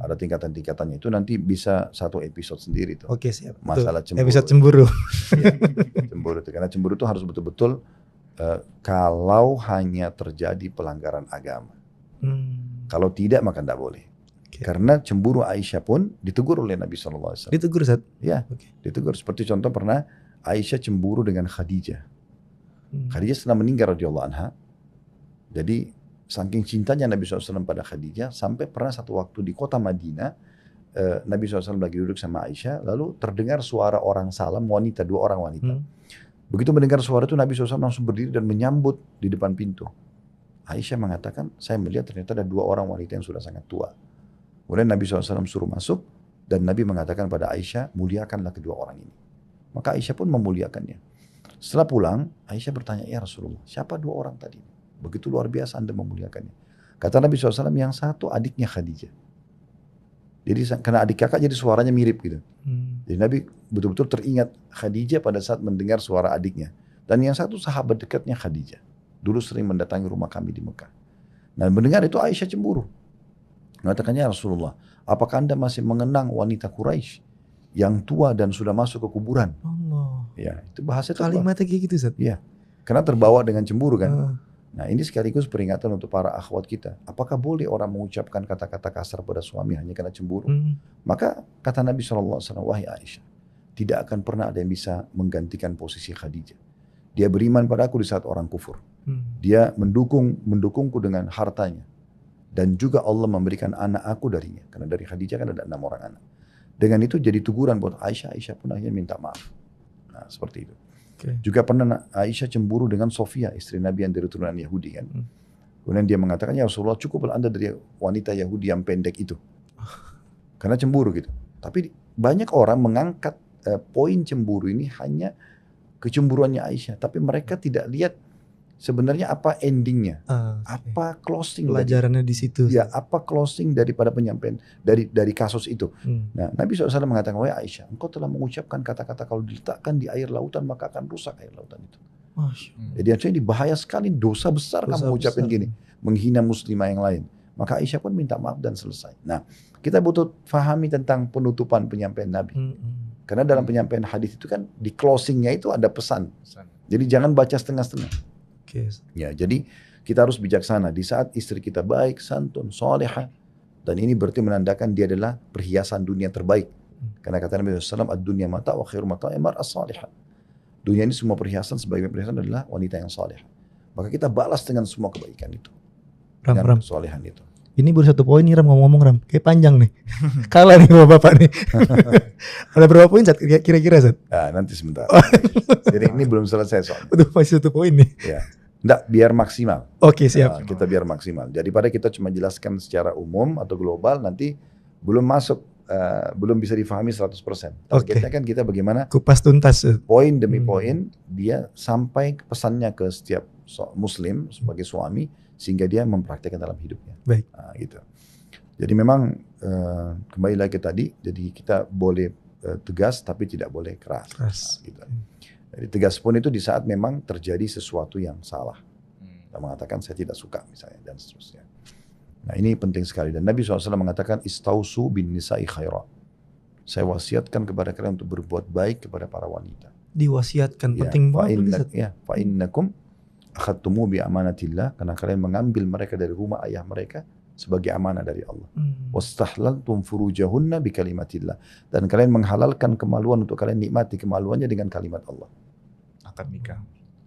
Ada tingkatan-tingkatannya. Itu nanti bisa satu episode sendiri tuh. Oke, siap. Masalah cemburu. Episode cemburu. Cemburu itu karena cemburu itu harus betul-betul kalau hanya terjadi pelanggaran agama. Kalau tidak maka tidak boleh. Karena cemburu Aisyah pun ditegur oleh Nabi SAW. Ditegur, Ustaz? Ya, ditegur. Seperti contoh pernah Aisyah cemburu dengan Khadijah. Khadijah setelah meninggal radhiyallahu anha. Jadi saking cintanya Nabi SAW pada Khadijah, sampai pernah satu waktu di kota Madinah, Nabi SAW lagi duduk sama Aisyah, lalu terdengar suara orang salam, wanita, 2 orang wanita. Begitu mendengar suara itu, Nabi SAW langsung berdiri dan menyambut di depan pintu. Aisyah mengatakan, saya melihat ternyata ada 2 orang wanita yang sudah sangat tua. Kemudian Nabi SAW suruh masuk, dan Nabi mengatakan pada Aisyah, muliakanlah kedua orang ini. Maka Aisyah pun memuliakannya. Setelah pulang, Aisyah bertanya, ya Rasulullah, siapa 2 orang tadi? Begitu luar biasa Anda memuliakannya. Kata Nabi SAW, yang satu adiknya Khadijah. Jadi karena adik kakak jadi suaranya mirip gitu. Jadi Nabi betul-betul teringat Khadijah pada saat mendengar suara adiknya. Dan yang satu sahabat dekatnya Khadijah. Dulu sering mendatangi rumah kami di Mekah. Nah mendengar itu Aisyah cemburu. Mengatakannya Rasulullah, apakah anda masih mengenang wanita Quraisy yang tua dan sudah masuk ke kuburan? Allah. Ya, itu bahasa Kalimatnya kayak gitu, Ustaz. Iya. Karena terbawa dengan cemburu kan. Nah ini sekaligus peringatan untuk para akhwat kita. Apakah boleh orang mengucapkan kata-kata kasar pada suami hanya karena cemburu? Maka kata Nabi SAW, wahai Aisyah, tidak akan pernah ada yang bisa menggantikan posisi Khadijah. Dia beriman pada aku di saat orang kufur. Dia mendukungku dengan hartanya. Dan juga Allah memberikan anak aku darinya. Karena dari Khadijah kan ada 6 orang anak. Dengan itu jadi teguran buat Aisyah. Aisyah pun akhirnya minta maaf. Nah seperti itu. Juga pernah Aisyah cemburu dengan Sofia, istri Nabi yang dari turunan Yahudi kan. Kemudian dia mengatakan, ya Rasulullah cukuplah anda dari wanita Yahudi yang pendek itu. Karena cemburu gitu. Tapi banyak orang mengangkat poin cemburu ini hanya kecemburuannya Aisyah. Tapi mereka tidak lihat sebenarnya apa endingnya. Apa closing pelajarannya di situ. Ya, apa closing daripada penyampaian dari kasus itu. Nah, Nabi SAW mengatakan, wahai Aisyah, engkau telah mengucapkan kata-kata kalau diletakkan di air lautan maka akan rusak air lautan itu. Jadi artinya bahaya sekali, dosa besar kamu mengucapkan gini, menghina muslimah yang lain. Maka Aisyah pun minta maaf dan selesai. Nah, kita butuh fahami tentang penutupan penyampaian Nabi. Karena dalam penyampaian hadis itu kan di closingnya itu ada pesan. Jadi jangan baca setengah-setengah. Ya, jadi kita harus bijaksana di saat istri kita baik, santun, solehah, dan ini berarti menandakan dia adalah perhiasan dunia terbaik. Karena kata Nabi SAW, ad-dunya mata wa khairu mata mar'as salihah. Dunia ini semua perhiasan, sebagai perhiasan adalah wanita yang soleh. Maka kita balas dengan semua kebaikan itu, dengan kesolehan itu. Ini baru 1 poin nih Ram, ngomong-ngomong Ram, kayak panjang nih. Kalah nih bapak nih. Ada berapa poin Zat kira-kira Zat? Nanti sebentar. Jadi ini belum selesai soalnya. Udah masih 1 poin nih. Ya. Enggak, biar maksimal. Oke, siap. Kita biar maksimal. Daripada kita cuma jelaskan secara umum atau global, nanti belum masuk, belum bisa difahami 100%. Targetnya kan kita bagaimana kupas tuntas. Poin demi poin, dia sampai pesannya ke setiap muslim sebagai suami, sehingga dia mempraktikkan dalam hidupnya. Baik. Nah, gitu. Jadi memang kembali lagi tadi, jadi kita boleh tegas tapi tidak boleh keras. Nah, gitu. Jadi tegas pun itu di saat memang terjadi sesuatu yang salah. Kita mengatakan saya tidak suka misalnya dan seterusnya. Nah ini penting sekali. Dan Nabi SAW mengatakan istausu bin nisa'i khaira. Saya wasiatkan kepada kalian untuk berbuat baik kepada para wanita. Diwasiatkan, penting banget. Fa innakum akhadtumu bi amanatillah, karena kalian mengambil mereka dari rumah ayah mereka sebagai amanah dari Allah. Wastahlaltum furujahunna bi kalimatillah, dan kalian menghalalkan kemaluan untuk kalian nikmati kemaluannya dengan kalimat Allah. Akad nikah.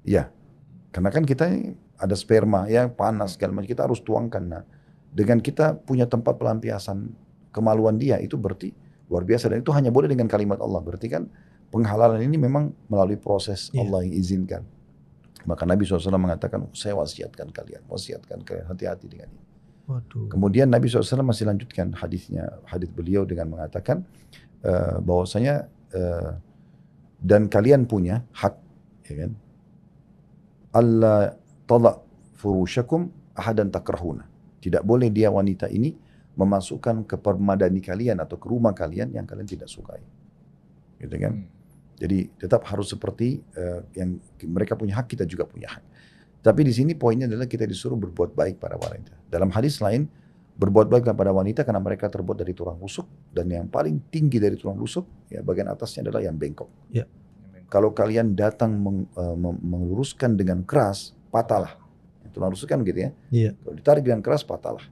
Ya, karena kan kita ada sperma ya panas segala macam, kita harus tuangkan. Nah, dengan kita punya tempat pelampiasan kemaluan dia, itu berarti luar biasa, dan itu hanya boleh dengan kalimat Allah. Berarti kan penghalalan ini memang melalui proses Allah yang izinkan. Maka Nabi SAW mengatakan, saya wasiatkan kalian, hati-hati dengan ini. Waduh. Kemudian Nabi SAW masih lanjutkan hadisnya, hadis beliau dengan mengatakan bahwasanya dan kalian punya hak, ya kan? Allah tada furushakum ahadan takrahuna. Tidak boleh dia wanita ini memasukkan ke permadani kalian atau ke rumah kalian yang kalian tidak sukai, gitu kan? Jadi tetap harus seperti yang mereka punya hak, kita juga punya hak. Tapi di sini poinnya adalah kita disuruh berbuat baik pada wanita. Dalam hadis lain, berbuat baik kepada wanita karena mereka terbuat dari tulang rusuk, dan yang paling tinggi dari tulang rusuk, ya bagian atasnya adalah yang bengkok. Ya. Kalau kalian datang meluruskan dengan keras, patahlah. Tulang rusuk kan gitu ya. Iya. Kalau ditarik dengan keras, patahlah.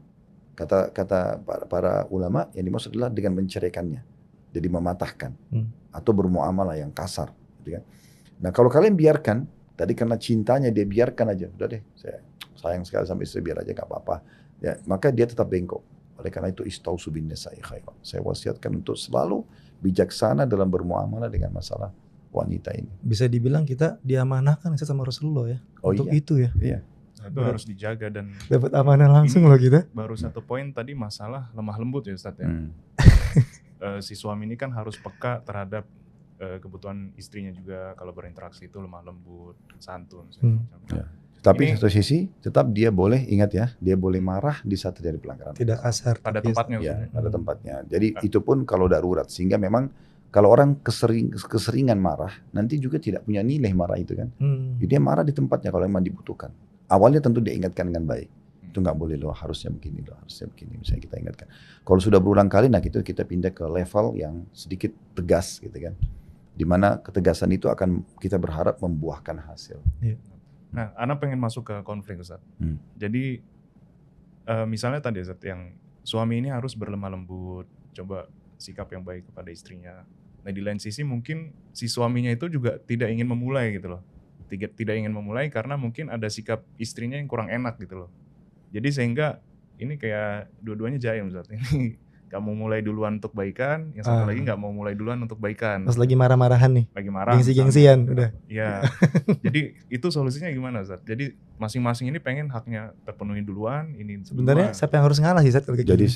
Kata para ulama, yang dimaksud adalah dengan menceraikannya, jadi mematahkan, atau bermuamalah yang kasar, gitu kan. Nah kalau kalian biarkan, tadi karena cintanya dia biarkan aja, udah deh, saya sayang sekali sama istri, biar aja gak apa-apa, ya, maka dia tetap bengkok. Oleh karena itu istausu bin nisa'i khaira. Saya wasiatkan untuk selalu bijaksana dalam bermuamalah dengan masalah wanita ini. Bisa dibilang kita diamanahkan sama Rasulullah ya, untuk iya. itu ya. Iya. Nah, itu harus dijaga, dan dapat amanah langsung loh kita. Baru 1 poin tadi masalah lemah lembut ya Ustadz ya. Si suami ini kan harus peka terhadap kebutuhan istrinya juga, kalau berinteraksi itu lemah lembut, santun. Ya. Tapi satu sisi tetap dia boleh, ingat ya, dia boleh marah di saat terjadi pelanggaran. Tidak kasar. Pada tempatnya. Ya, pada tempatnya. Jadi itu pun kalau darurat, sehingga memang Kalau orang keseringan marah, nanti juga tidak punya nilai marah itu kan. Jadi dia marah di tempatnya kalau memang dibutuhkan. Awalnya tentu dia ingatkan dengan baik. Itu nggak boleh loh, harusnya begini loh, harusnya begini. Misalnya kita ingatkan. Kalau sudah berulang kali, nah kita pindah ke level yang sedikit tegas gitu kan. Dimana ketegasan itu akan kita berharap membuahkan hasil. Nah, Ana pengen masuk ke konflik Ustaz. Jadi misalnya tadi Ustaz, yang suami ini harus berlemah lembut, coba sikap yang baik kepada istrinya. Nah di lain sisi mungkin si suaminya itu juga tidak ingin memulai gitu loh. Tidak ingin memulai karena mungkin ada sikap istrinya yang kurang enak gitu loh. Jadi sehingga ini kayak dua-duanya jaim Ustaz. Ini gak mau mulai duluan untuk baikan, yang satu lagi gak mau mulai duluan untuk baikan. Pas lagi marah-marahan nih. Lagi marah. Gengsi-gengsian udah. Iya. Jadi itu solusinya gimana Ustaz? Jadi masing-masing ini pengen haknya terpenuhi duluan. Ini sebenarnya siapa yang harus ngalah sih Ustaz? Jadi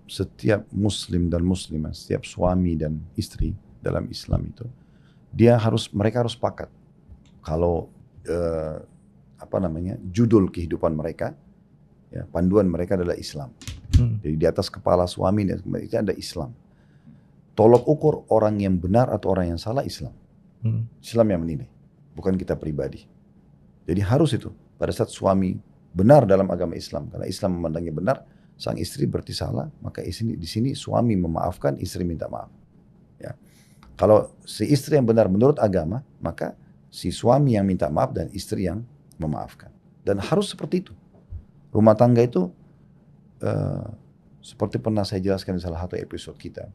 setiap muslim dan muslimah, setiap suami dan istri dalam Islam itu, mereka harus sepakat. Kalau judul kehidupan mereka, ya, panduan mereka adalah Islam. Jadi di atas kepala suami dan itu ada Islam. Tolok ukur orang yang benar atau orang yang salah Islam. Islam yang menilai, bukan kita pribadi. Jadi harus itu. Pada saat suami benar dalam agama Islam, karena Islam memandangnya benar, sang istri berarti salah, maka di sini suami memaafkan, istri minta maaf. Ya. Kalau si istri yang benar menurut agama, maka si suami yang minta maaf dan istri yang memaafkan. Dan harus seperti itu. Rumah tangga itu seperti pernah saya jelaskan di salah satu episode kita,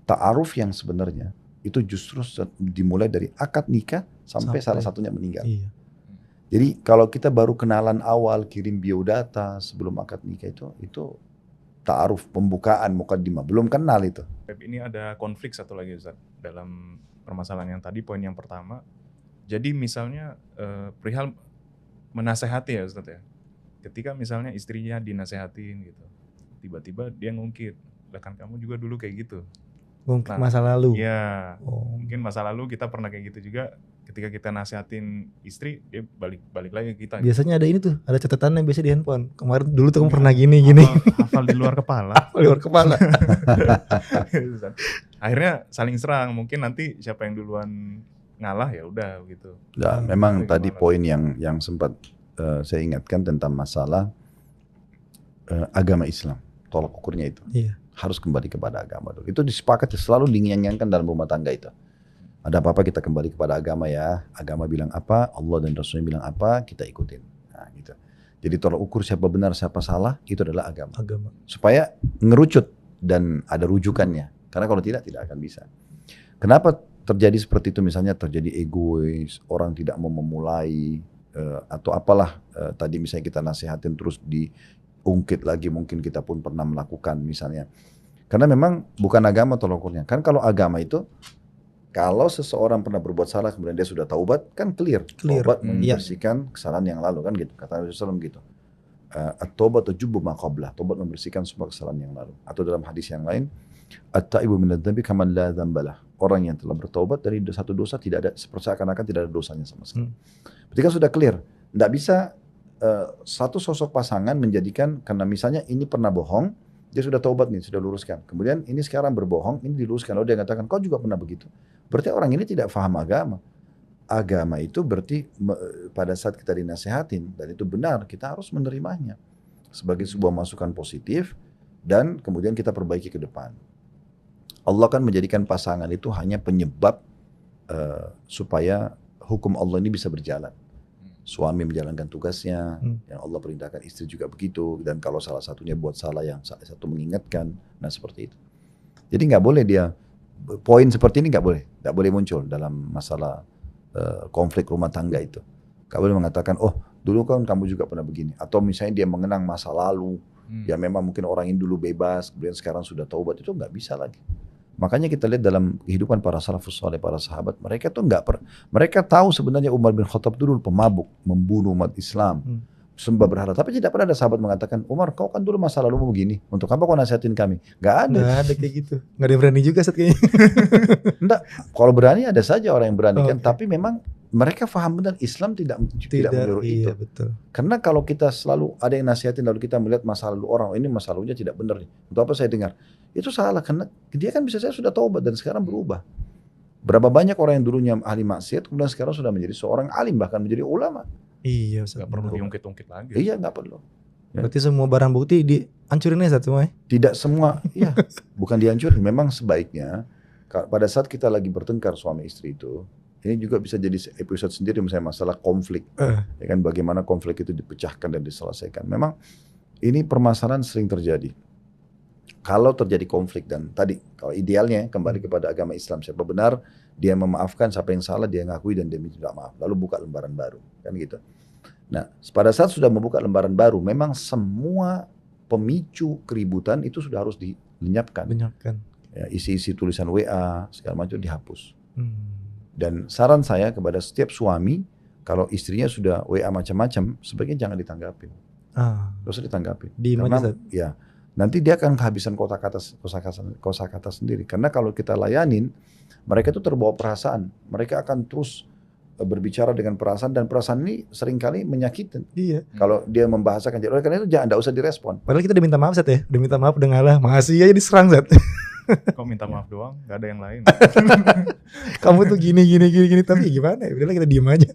ta'aruf yang sebenarnya itu justru dimulai dari akad nikah sampai salah satunya meninggal. Iya. Jadi kalau kita baru kenalan awal, kirim biodata sebelum akad nikah itu ta'aruf, pembukaan, mukaddimah, belum kenal itu. Ini ada konflik satu lagi Ustaz dalam permasalahan yang tadi, poin yang pertama. Jadi misalnya perihal menasehati ya Ustaz ya. Ketika misalnya istrinya dinasehatin gitu, tiba-tiba dia ngungkit, kan kamu juga dulu kayak gitu. Ngungkit masa lalu? Iya, mungkin masa lalu kita pernah kayak gitu juga. Ketika kita nasehatin istri, dia balik lagi ke kita. Biasanya ada ini tuh, ada catatannya biasa di handphone. Kemarin dulu tuh kamu pernah gini. Hafal di luar kepala. Hafal di luar kepala. Akhirnya saling serang, mungkin nanti siapa yang duluan ngalah ya udah gitu. Nah, memang tadi poin yang sempat saya ingatkan tentang masalah agama Islam, tolak ukurnya itu harus kembali kepada agama dulu. Itu disepakati, selalu diingatkan dalam rumah tangga itu. Ada apa-apa kita kembali kepada agama ya. Agama bilang apa, Allah dan Rasulnya bilang apa, kita ikutin. Nah, gitu. Jadi tolak ukur siapa benar siapa salah itu adalah agama. Supaya ngerucut dan ada rujukannya. Karena kalau tidak akan bisa. Kenapa terjadi seperti itu? Misalnya terjadi egois, orang tidak mau memulai. Atau apalah tadi misalnya kita nasihatin terus diungkit lagi, mungkin kita pun pernah melakukan misalnya. Karena memang bukan agama tolak ukurnya. Kan kalau agama itu, kalau seseorang pernah berbuat salah kemudian dia sudah taubat, kan clear. Taubat membersihkan kesalahan yang lalu kan gitu. Kata Nabi SAW gitu. At-taubat tujubu ma qablah. Taubat membersihkan semua kesalahan yang lalu. Atau dalam hadis yang lain, at-taibu minadz-dzambi kaman la dzambalah. Orang yang telah bertaubat dari satu dosa tidak ada, seakan-akan tidak ada dosanya sama sekali. Ketika sudah clear, tidak bisa satu sosok pasangan menjadikan, karena misalnya ini pernah bohong, dia sudah taubat nih, sudah luruskan. Kemudian ini sekarang berbohong, ini diluruskan. Lalu dia katakan, kau juga pernah begitu. Berarti orang ini tidak paham agama. Agama itu berarti pada saat kita dinasehatin, dan itu benar, kita harus menerimanya sebagai sebuah masukan positif, dan kemudian kita perbaiki ke depan. Allah kan menjadikan pasangan itu hanya penyebab supaya hukum Allah ini bisa berjalan. Suami menjalankan tugasnya, yang Allah perintahkan, istri juga begitu. Dan kalau salah satunya buat salah, yang satu mengingatkan. Nah seperti itu. Jadi nggak boleh poin seperti ini nggak boleh muncul dalam masalah konflik rumah tangga itu. Nggak boleh mengatakan, oh dulu kan kamu juga pernah begini. Atau misalnya dia mengenang masa lalu, ya memang mungkin orang ini dulu bebas, kemudian sekarang sudah taubat, itu nggak bisa lagi. Makanya kita lihat dalam kehidupan para salafus saleh, para sahabat, mereka tuh mereka tahu sebenarnya Umar bin Khattab dulu pemabuk, membunuh umat Islam, sembah berhala. Tapi tidak pernah ada sahabat mengatakan, Umar kau kan dulu masa lalumu begini, untuk apa kau nasihatin kami? Gak ada. Gak ada kayak gitu. Gak ada yang berani juga saat kayaknya. Enggak, kalau berani ada saja orang yang berani kan. Tapi memang mereka paham benar Islam tidak menyuruh itu. Betul. Karena kalau kita selalu ada yang nasihatin lalu kita melihat masa lalu orang, ini masa lalunya tidak benar nih. Untuk apa saya dengar? Itu salah, karena dia kan bisa saya sudah taubat dan sekarang berubah. Berapa banyak orang yang dulunya ahli maksiat, kemudian sekarang sudah menjadi seorang alim, bahkan menjadi ulama. Iya Ustaz. Gak perlu diungkit-ungkit lagi. Iya, nggak perlu. Berarti semua barang bukti dihancurin aja Ustaz semua ya? Tidak semua, ya, bukan dihancurin. Memang sebaiknya pada saat kita lagi bertengkar suami istri itu, ini juga bisa jadi episode sendiri misalnya masalah konflik. Ya kan, bagaimana konflik itu dipecahkan dan diselesaikan. Memang ini permasalahan sering terjadi. Kalau terjadi konflik dan tadi, kalau idealnya kembali kepada agama Islam, siapa benar dia memaafkan, siapa yang salah dia ngakui dan dia minta maaf, lalu buka lembaran baru, kan gitu. Nah, pada saat sudah membuka lembaran baru, memang semua pemicu keributan itu sudah harus dilenyapkan. Ya, isi-isi tulisan WA segala macam dihapus. Dan saran saya kepada setiap suami, kalau istrinya sudah WA macam-macam, sebaiknya jangan ditanggapin. Gak usah ditanggapin. Karena ya, nanti dia akan kehabisan kosakata sendiri. Karena kalau kita layanin, mereka itu terbawa perasaan. Mereka akan terus berbicara dengan perasaan, dan perasaan ini seringkali menyakitkan. Iya. Kalau dia membahasakan, oleh karena itu jangan, usah direspon. Padahal kita udah minta maaf Zat ya, udah minta maaf, udah ngalah, makasih aja diserang Zat. Kok minta maaf doang, gak ada yang lain. Kamu tuh gini, tapi gimana ya, udahlah kita diem aja.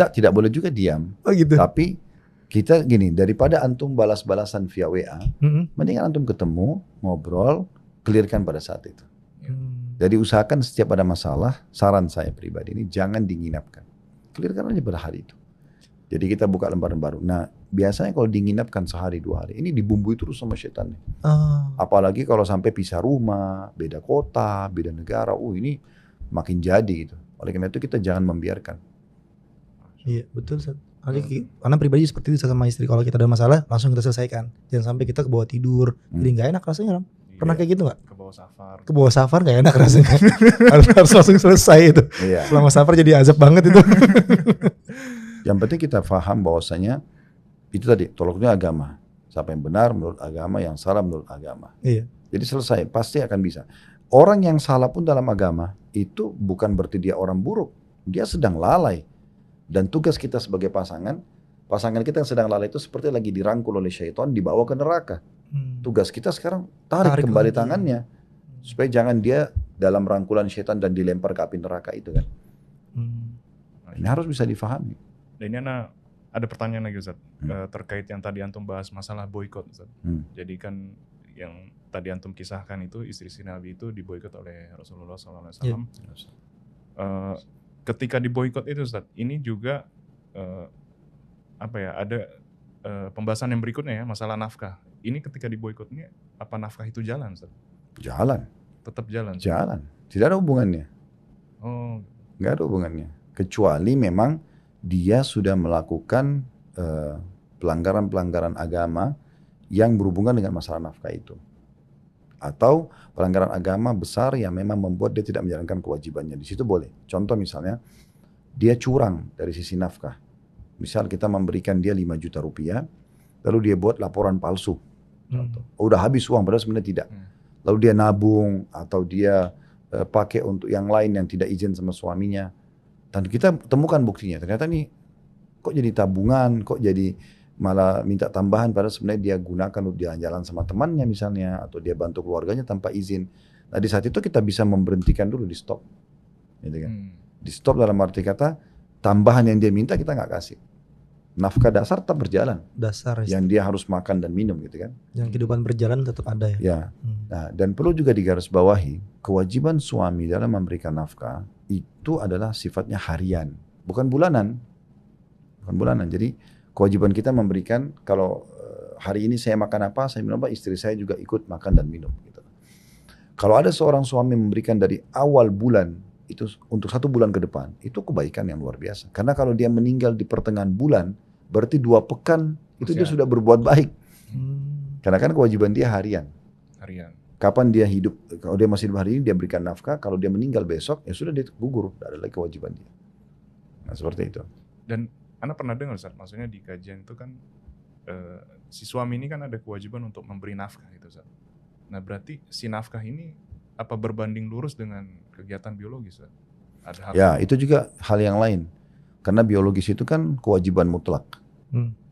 Tidak boleh juga diam. Oh gitu. Tapi kita gini, daripada antum balas-balasan via WA, mendingan antum ketemu, ngobrol, clearkan pada saat itu. Jadi usahakan setiap ada masalah, saran saya pribadi ini jangan dinginapkan. Clearkan aja pada hari itu. Jadi kita buka lembaran baru. Nah, biasanya kalau dinginapkan sehari 2 hari, ini dibumbui terus sama setan. Apalagi kalau sampai pisah rumah, beda kota, beda negara, ini makin jadi gitu. Oleh karena itu kita jangan membiarkan. Iya, betul Ustaz. Karena pribadi seperti itu sama istri, kalau kita ada masalah langsung kita selesaikan. Jangan sampai kita ke bawah tidur, jadi nggak enak rasanya, Ram. Pernah kayak gitu nggak? Ke bawah safar nggak enak rasanya. harus langsung selesai itu. Iya. Selama safar jadi azab banget itu. Yang penting kita paham bahwasanya itu tadi tolaknya agama. Siapa yang benar menurut agama, yang salah menurut agama. Iya. Jadi selesai, pasti akan bisa. Orang yang salah pun dalam agama itu bukan berarti dia orang buruk. Dia sedang lalai. Dan tugas kita sebagai pasangan kita yang sedang lalai itu seperti lagi dirangkul oleh syaitan, dibawa ke neraka. Tugas kita sekarang tarik kembali tangannya. Supaya jangan dia dalam rangkulan syaitan dan dilempar ke api neraka itu kan. Ini harus bisa difahami. Dan ini ada pertanyaan lagi Ustaz, terkait yang tadi antum bahas masalah boikot Ustaz. Jadi kan yang tadi antum kisahkan itu istri Nabi itu diboikot oleh Rasulullah SAW. Ketika diboikot itu Ustaz, ini juga ada pembahasan yang berikutnya ya, masalah nafkah. Ini ketika diboikot ini, apa nafkah itu jalan Ustaz? Jalan. Tetap jalan? Jalan. Tidak ada hubungannya. Nggak ada hubungannya. Kecuali memang dia sudah melakukan pelanggaran-pelanggaran agama yang berhubungan dengan masalah nafkah itu. Atau pelanggaran agama besar yang memang membuat dia tidak menjalankan kewajibannya. Di situ boleh. Contoh misalnya, dia curang dari sisi nafkah. Misal kita memberikan dia 5 juta rupiah, lalu dia buat laporan palsu. Contoh. Udah habis uang, padahal sebenarnya tidak. Lalu dia nabung, atau dia pakai untuk yang lain yang tidak izin sama suaminya. Dan kita temukan buktinya. Ternyata nih, kok jadi tabungan, kok jadi malah minta tambahan, padahal sebenarnya dia gunakan untuk jalan-jalan sama temannya misalnya, atau dia bantu keluarganya tanpa izin. Nah di saat itu kita bisa memberhentikan dulu, di stop. Gitu kan? Di stop dalam arti kata, tambahan yang dia minta kita nggak kasih. Nafkah dasar tetap berjalan. Dasar. Yang dia harus makan dan minum gitu kan. Yang kehidupan berjalan tetap ada ya. Ya. Nah, dan perlu juga digarisbawahi, kewajiban suami dalam memberikan nafkah itu adalah sifatnya harian, bukan bulanan. Bukan bulanan. Jadi kewajiban kita memberikan, kalau hari ini saya makan apa, saya minum apa, istri saya juga ikut makan dan minum. Gitu. Kalau ada seorang suami memberikan dari awal bulan, itu untuk 1 bulan ke depan, itu kebaikan yang luar biasa. Karena kalau dia meninggal di pertengahan bulan, berarti 2 pekan itu dia sudah berbuat baik. Karena kan kewajiban dia harian. Kapan dia hidup, kalau dia masih hidup hari ini dia berikan nafkah, kalau dia meninggal besok ya sudah dia gugur, tidak ada lagi kewajiban dia. Nah seperti itu. Dan Anda pernah dengar Ustaz, maksudnya di kajian itu kan si suami ini kan ada kewajiban untuk memberi nafkah gitu Ustaz. Nah berarti si nafkah ini apa berbanding lurus dengan kegiatan biologis Ustaz? Ada hak ya itu juga hal yang lain. Karena biologis itu kan kewajiban mutlak.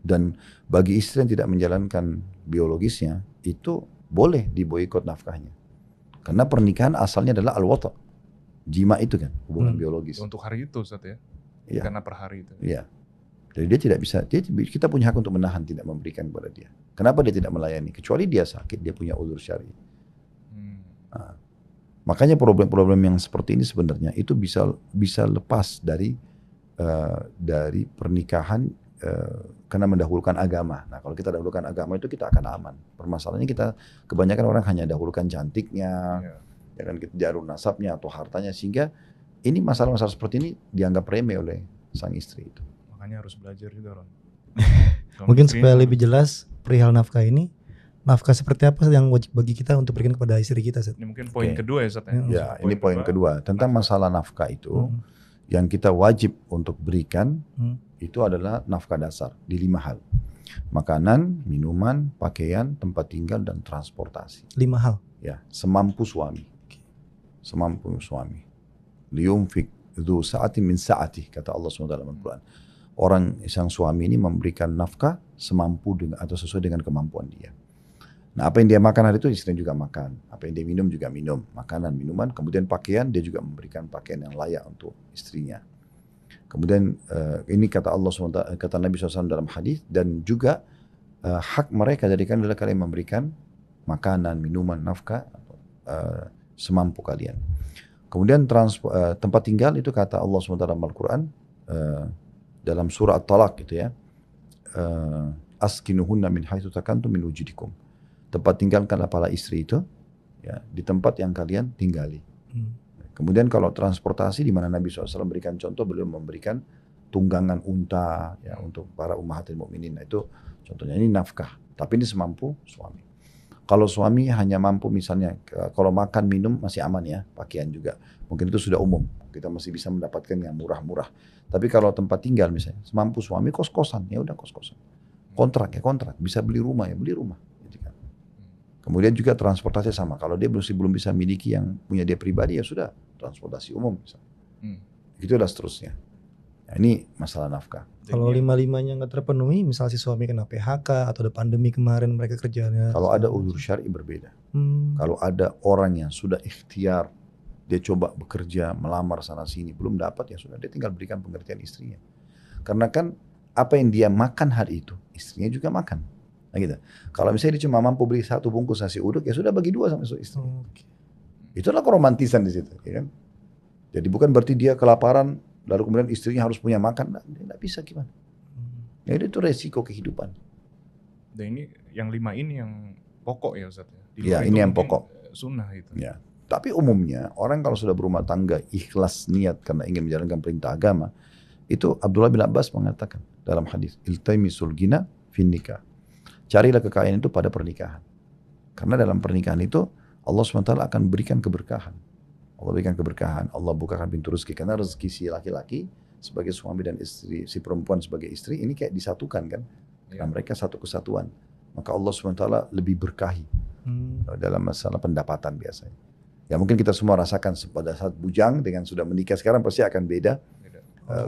Dan bagi istri yang tidak menjalankan biologisnya, itu boleh diboikot nafkahnya. Karena pernikahan asalnya adalah al-wata'. Jima itu kan hubungan biologis. Untuk hari itu Ustaz ya? Iya. Karena per hari itu. Iya. Jadi dia tidak bisa, kita punya hak untuk menahan, tidak memberikan kepada dia. Kenapa dia tidak melayani? Kecuali dia sakit, dia punya uzur syar'i. Nah, makanya problem-problem yang seperti ini sebenarnya itu bisa lepas dari pernikahan karena mendahulukan agama. Nah kalau kita dahulukan agama itu kita akan aman. Permasalahannya kita kebanyakan orang hanya dahulukan cantiknya, ya kan, jalur nasabnya atau hartanya, sehingga ini masalah-masalah seperti ini dianggap remeh oleh sang istri itu. Makanya harus belajar juga, Ron. Mungkin supaya lebih jelas perihal nafkah ini, nafkah seperti apa yang wajib bagi kita untuk berikan kepada istri kita, Ustaz? Ini mungkin poin kedua ya, Ustaz. Ya, ini poin kedua tentang masalah nafkah itu. Yang kita wajib untuk berikan itu adalah nafkah dasar di 5 hal. Makanan, minuman, pakaian, tempat tinggal, dan transportasi. 5 hal? Ya, semampu suami. Semampu suami. Liyumfik dzu sa'atin min sa'atih, kata Allah SWT dalam Al-Quran. Orang sang suami ini memberikan nafkah semampu dengan, atau sesuai dengan kemampuan dia. Nah apa yang dia makan hari itu istrinya juga makan. Apa yang dia minum juga minum. Makanan, minuman. Kemudian pakaian, dia juga memberikan pakaian yang layak untuk istrinya. Kemudian ini kata Allah SWT, kata Nabi SAW dalam hadis, dan juga hak mereka jadikan adalah kalian memberikan makanan, minuman, nafkah semampu kalian. Kemudian tempat tinggal itu kata Allah SWT dalam Al-Quran, dalam surah At-Talaq gitu ya, askinuhunna min haitsu takantum min wujudikum. Tempat tinggalkanlah para istri itu ya, di tempat yang kalian tinggali. Kemudian kalau transportasi, di mana Nabi SAW berikan contoh, beliau memberikan tunggangan unta ya, untuk para ummahatil mukminin. Nah, itu contohnya, ini nafkah. Tapi ini semampu suami. Kalau suami hanya mampu misalnya, kalau makan minum masih aman ya, pakaian juga. Mungkin itu sudah umum. Kita masih bisa mendapatkan yang murah-murah. Tapi kalau tempat tinggal misalnya, semampu suami kos-kosan, ya udah kos-kosan. Kontrak ya kontrak, bisa beli rumah ya beli rumah. Kemudian juga transportasi sama. Kalau dia belum bisa miliki yang punya dia pribadi, ya sudah transportasi umum. Itulah seterusnya. Nah, ini masalah nafkah. Kalau 5-5-nya nggak terpenuhi, misal si suami kena PHK atau ada pandemi kemarin mereka kerjanya. Kalau ada uzur syar'i berbeda. Kalau ada orang yang sudah ikhtiar, dia coba bekerja, melamar sana sini, belum dapat, ya sudah dia tinggal berikan pengertian istrinya. Karena kan apa yang dia makan hari itu, istrinya juga makan. Nah gitu. Kalau misalnya dia cuma mampu beli 1 bungkus nasi uduk, ya sudah bagi 2 sama istri. Itulah keromantisan di situ, ya kan? Jadi bukan berarti dia kelaparan, lalu kemudian istrinya harus punya makan, nggak bisa gimana? Ya itu resiko kehidupan. Dan ini yang 5 ini yang pokok ya Ustaz. Ya ini yang pokok. Sunnah itu. Ya. Tapi umumnya orang kalau sudah berumah tangga ikhlas niat karena ingin menjalankan perintah agama, itu Abdullah bin Abbas mengatakan dalam hadis, iltamisul ghina fin nikah. Carilah kekayaan itu pada pernikahan. Karena dalam pernikahan itu Allah SWT akan berikan keberkahan. Allah berikan keberkahan, Allah bukakan pintu rezeki. Karena rezeki si laki-laki sebagai suami dan istri, si perempuan sebagai istri, ini kayak disatukan kan. Karena mereka satu kesatuan. Maka Allah SWT lebih berkahi dalam masalah pendapatan biasanya. Ya mungkin kita semua rasakan pada saat bujang dengan sudah menikah sekarang pasti akan beda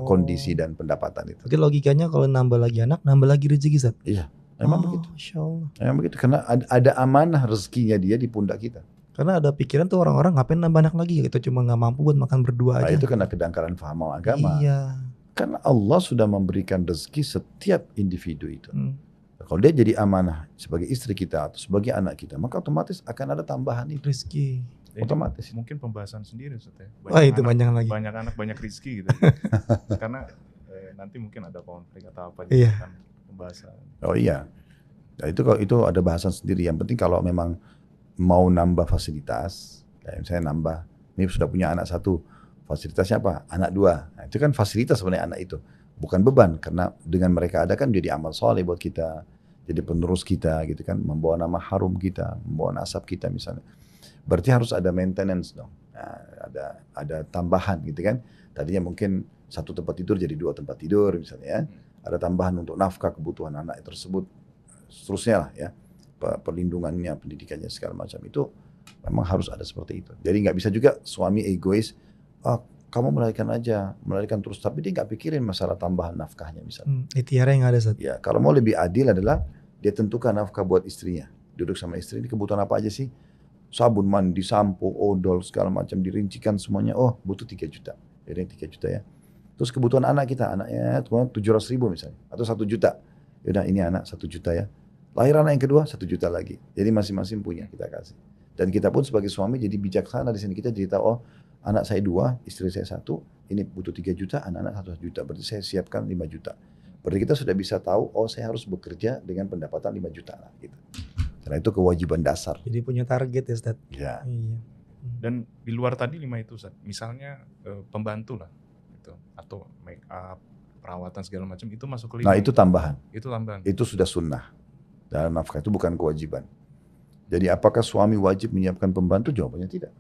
kondisi dan pendapatan itu. Jadi logikanya kalau nambah lagi anak, nambah lagi rezeki, Ustaz. Iya. Memang begitu. Masya Allah. Memang begitu, karena ada amanah rezekinya dia di pundak kita. Karena ada pikiran tuh orang-orang ngapain nambah anak lagi, kita cuma nggak mampu buat makan berdua aja. Nah, itu karena kedangkalan faham agama. Iya. Karena Allah sudah memberikan rezeki setiap individu itu. Kalau dia jadi amanah sebagai istri kita atau sebagai anak kita, maka otomatis akan ada tambahan itu. Rezeki. Otomatis. Mungkin pembahasan sendiri Ustaz ya. Wah itu panjang lagi. Banyak anak banyak rezeki gitu. Karena nanti mungkin ada konflik atau apa gitu kan pembahasan. Oh iya. Nah, itu ada bahasan sendiri. Yang penting kalau memang mau nambah fasilitas, kayak misalnya nambah, ini sudah punya anak 1, fasilitasnya apa? Anak 2. Nah, itu kan fasilitas sebenarnya anak itu. Bukan beban, karena dengan mereka ada kan jadi amal soleh buat kita, jadi penerus kita gitu kan, membawa nama harum kita, membawa nasab kita misalnya. Berarti harus ada maintenance dong. Nah, ada tambahan gitu kan. Tadinya mungkin 1 tempat tidur jadi 2 tempat tidur misalnya ya. Ada tambahan untuk nafkah kebutuhan anak tersebut. Seterusnya lah ya. Perlindungannya, pendidikannya segala macam itu memang harus ada seperti itu. Jadi nggak bisa juga suami egois, kamu melahirkan terus, tapi dia nggak pikirin masalah tambahan nafkahnya misalnya. Itiara yang ada Ustaz. Ya, kalau mau lebih adil adalah dia tentukan nafkah buat istrinya. Duduk sama istri, ini kebutuhan apa aja sih? sabun mandi, sampo, odol, segala macam dirincikan semuanya. Oh butuh 3 juta. Jadi 3 juta ya. Terus kebutuhan anak kita, anaknya 700.000 misalnya. Atau 1 juta. Yaudah ini anak 1 juta ya. Lahir anak yang kedua 1 juta lagi. Jadi masing-masing punya kita kasih. Dan kita pun sebagai suami jadi bijaksana di sini. Kita jadi tahu, oh anak saya 2, istri saya 1. Ini butuh 3 juta, anak-anak 1 juta. Berarti saya siapkan 5 juta. Berarti kita sudah bisa tahu, oh saya harus bekerja dengan pendapatan 5 juta lah. Gitu. Karena itu kewajiban dasar. Jadi punya target ya Ustaz. Ya. Iya. Dan di luar tadi 5 itu Ustaz, misalnya pembantu lah gitu, atau make up, perawatan segala macam, itu masuk ke 5. Nah itu tambahan. Itu tambahan. Itu sudah sunnah. Dalam nafkah itu bukan kewajiban. Jadi apakah suami wajib menyiapkan pembantu? Jawabannya tidak.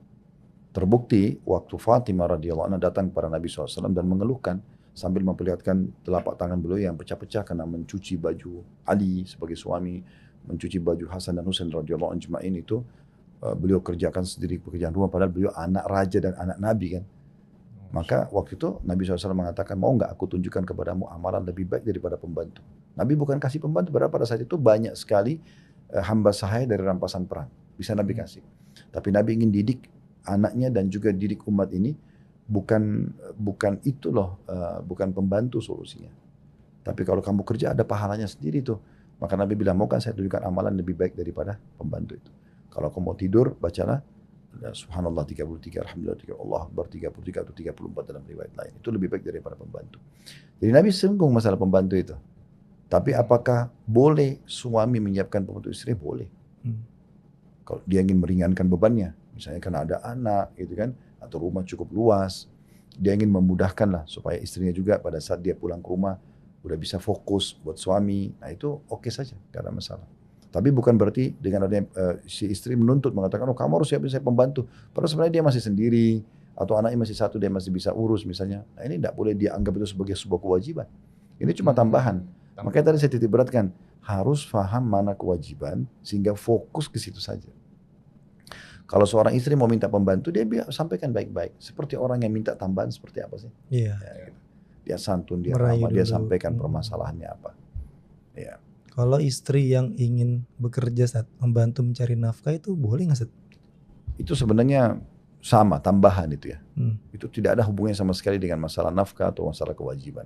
Terbukti waktu Fatimah radhiyallahu anha datang kepada Nabi SAW dan mengeluhkan sambil memperlihatkan telapak tangan beliau yang pecah-pecah karena mencuci baju Ali sebagai suami, mencuci baju Hasan dan Husain radhiyallahu anhu ajma'in itu beliau kerjakan sendiri pekerjaan rumah padahal beliau anak raja dan anak Nabi kan. Maka waktu itu Nabi SAW mengatakan, mau nggak aku tunjukkan kepadamu amalan lebih baik daripada pembantu. Nabi bukan kasih pembantu, padahal pada saat itu banyak sekali hamba sahaya dari rampasan perang. Bisa Nabi kasih. Tapi Nabi ingin didik anaknya dan juga didik umat ini, bukan itu loh, bukan pembantu solusinya. Tapi kalau kamu kerja ada pahalanya sendiri tuh. Maka Nabi bilang, mau kan saya tunjukkan amalan lebih baik daripada pembantu itu. Kalau kamu mau tidur, bacalah Subhanallah 33, Alhamdulillah 33, Allah Akbar 33 atau 34 dalam riwayat lain. Itu lebih baik daripada pembantu. Jadi Nabi singgung masalah pembantu itu. Tapi apakah boleh suami menyiapkan pembantu istri? Boleh. Kalau dia ingin meringankan bebannya. Misalnya karena ada anak gitu kan. Atau rumah cukup luas. Dia ingin memudahkan lah supaya istrinya juga pada saat dia pulang ke rumah udah bisa fokus buat suami. Nah itu oke saja, gak ada masalah. Tapi bukan berarti dengan adanya si istri menuntut mengatakan, oh kamu harus siapin saya pembantu. Padahal sebenarnya dia masih sendiri atau anaknya masih 1 dia masih bisa urus misalnya. Nah ini tidak boleh dianggap itu sebagai sebuah kewajiban. Ini cuma tambahan. Makanya tadi saya titik beratkan harus paham mana kewajiban sehingga fokus ke situ saja. Kalau seorang istri mau minta pembantu dia sampaikan baik-baik. Seperti orang yang minta tambahan seperti apa sih? Iya. Ya, gitu. Dia santun, dia Merayu ramah, dia dulu. sampaikan permasalahannya apa. Ya. Kalau istri yang ingin bekerja saat membantu mencari nafkah itu boleh nggak Ustaz? Itu sebenarnya sama, tambahan itu ya. Itu tidak ada hubungannya sama sekali dengan masalah nafkah atau masalah kewajiban.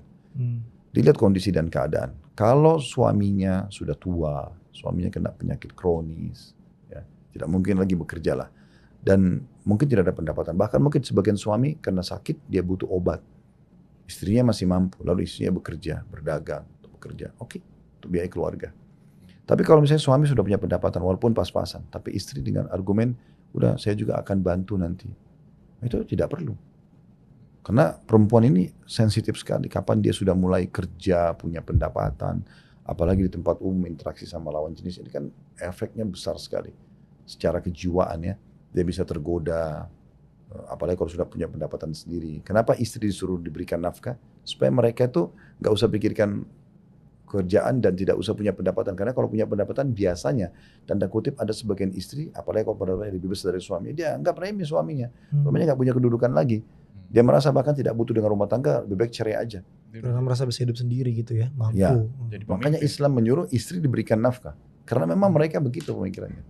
Dilihat kondisi dan keadaan. Kalau suaminya sudah tua, suaminya kena penyakit kronis, ya, tidak mungkin lagi bekerja lah. Dan mungkin tidak ada pendapatan. Bahkan mungkin sebagian suami karena sakit dia butuh obat. Istrinya masih mampu, lalu istrinya bekerja, berdagang, bekerja. Oke, untuk biaya keluarga. Tapi kalau misalnya suami sudah punya pendapatan walaupun pas-pasan, tapi istri dengan argumen, udah saya juga akan bantu nanti. Itu tidak perlu. Karena perempuan ini sensitif sekali. Kapan dia sudah mulai kerja, punya pendapatan, apalagi di tempat umum interaksi sama lawan jenis, ini kan efeknya besar sekali. Secara kejiwaan ya, dia bisa tergoda. Apalagi kalau sudah punya pendapatan sendiri. Kenapa istri disuruh diberikan nafkah? Supaya mereka itu gak usah pikirkan kerjaan dan tidak usah punya pendapatan. Karena kalau punya pendapatan biasanya, tanda kutip ada sebagian istri, apalagi kalau pendapatannya lebih besar dari suami, dia anggap remeh suaminya. Suaminya gak punya kedudukan lagi. Dia merasa bahkan tidak butuh dengan rumah tangga, lebih baik cerai aja. Karena merasa bisa hidup sendiri gitu ya, mampu. Ya. Jadi Makanya Islam menyuruh istri diberikan nafkah. Karena memang mereka begitu pemikirannya.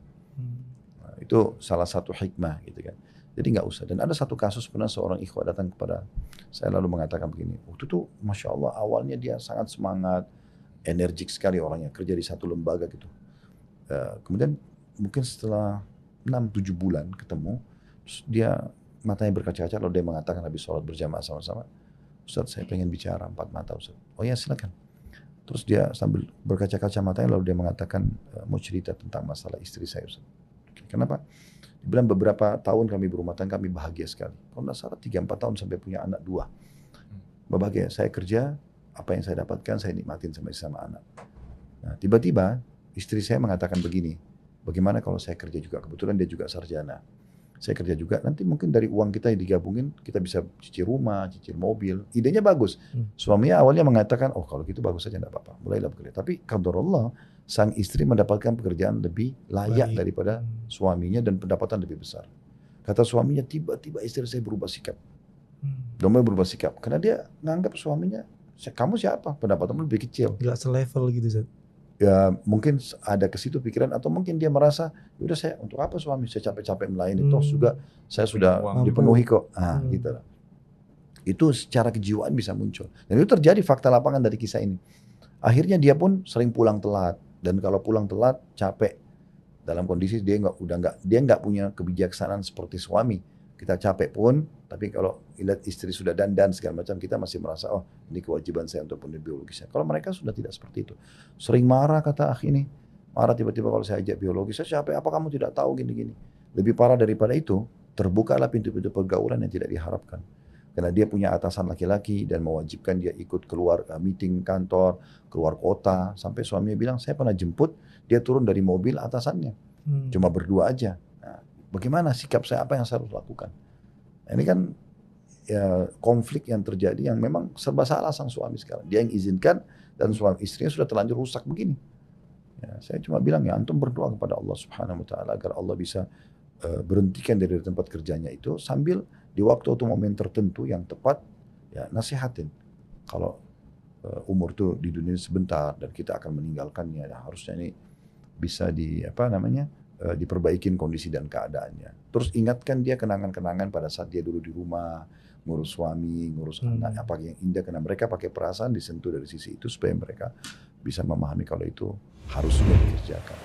Nah, itu salah satu hikmah gitu kan. Jadi nggak usah. Dan ada satu kasus pernah seorang ikhwah datang kepada saya lalu mengatakan begini. Waktu itu Masya Allah awalnya dia sangat semangat, energik sekali orangnya, kerja di satu lembaga gitu. Kemudian mungkin setelah 6-7 bulan ketemu, terus dia matanya berkaca-kaca lalu dia mengatakan habis sholat berjamaah sama-sama, Ustaz saya pengen bicara 4 mata Ustaz. Oh ya silakan. Terus dia sambil berkaca-kaca matanya lalu dia mengatakan mau cerita tentang masalah istri saya Ustaz. Kenapa? Dia bilang beberapa tahun kami berumah tangga kami bahagia sekali. Kalau tidak salah 3-4 tahun sampai punya anak 2. Bahagia. Saya kerja, apa yang saya dapatkan saya nikmatin sama istri sama anak. Nah tiba-tiba istri saya mengatakan begini, bagaimana kalau saya kerja juga? Kebetulan dia juga sarjana. Saya kerja juga, nanti mungkin dari uang kita yang digabungin, kita bisa cicil rumah, cicil mobil. Idenya bagus. Suaminya awalnya mengatakan, oh kalau gitu bagus saja, enggak apa-apa. Mulailah bekerja. Tapi qadarullah, sang istri mendapatkan pekerjaan lebih layak daripada suaminya dan pendapatan lebih besar. Kata suaminya, tiba-tiba istri saya berubah sikap. Domba berubah sikap. Karena dia nganggap suaminya, kamu siapa? Pendapatanmu lebih kecil. Gak selevel gitu Zat. ya mungkin ada ke situ pikiran, atau mungkin dia merasa udah saya untuk apa suami, saya capek-capek melayani, toh juga saya sudah Uang. dipenuhi kok, gitu lah. Itu secara kejiwaan bisa muncul, dan itu terjadi fakta lapangan dari kisah ini. Akhirnya dia pun sering pulang telat, dan kalau pulang telat capek, dalam kondisi dia nggak punya kebijaksanaan seperti suami. Kita capek pun, tapi kalau lihat istri sudah dandan segala macam, kita masih merasa oh ini kewajiban saya untuk penuhi biologisnya. Kalau mereka sudah tidak seperti itu, sering marah, kata akh ini, marah tiba-tiba kalau saya ajak biologis, saya capek, apa kamu tidak tahu gini-gini. Lebih parah daripada itu, terbukalah pintu-pintu pergaulan yang tidak diharapkan. Karena dia punya atasan laki-laki dan mewajibkan dia ikut keluar meeting kantor, keluar kota, sampai suaminya bilang, saya pernah jemput, dia turun dari mobil atasannya, cuma berdua aja. Nah, bagaimana sikap saya, apa yang saya harus lakukan? Nah, ini kan ya, konflik yang terjadi yang memang serba salah sang suami sekarang. Dia yang izinkan dan suami istrinya sudah terlanjur rusak begini. Ya, saya cuma bilang ya antum berdoa kepada Allah Subhanahu Wa Taala agar Allah bisa berhentikan dari tempat kerjanya itu, sambil di waktu atau momen tertentu yang tepat ya nasihatin. Kalau umur tuh di dunia sebentar dan kita akan meninggalkannya, ya, harusnya ini bisa diperbaikin kondisi dan keadaannya. Terus ingatkan dia kenangan-kenangan pada saat dia dulu di rumah, ngurus suami, ngurus anak, apa yang indah, karena mereka pakai perasaan disentuh dari sisi itu supaya mereka bisa memahami kalau itu harusnya dikerjakan.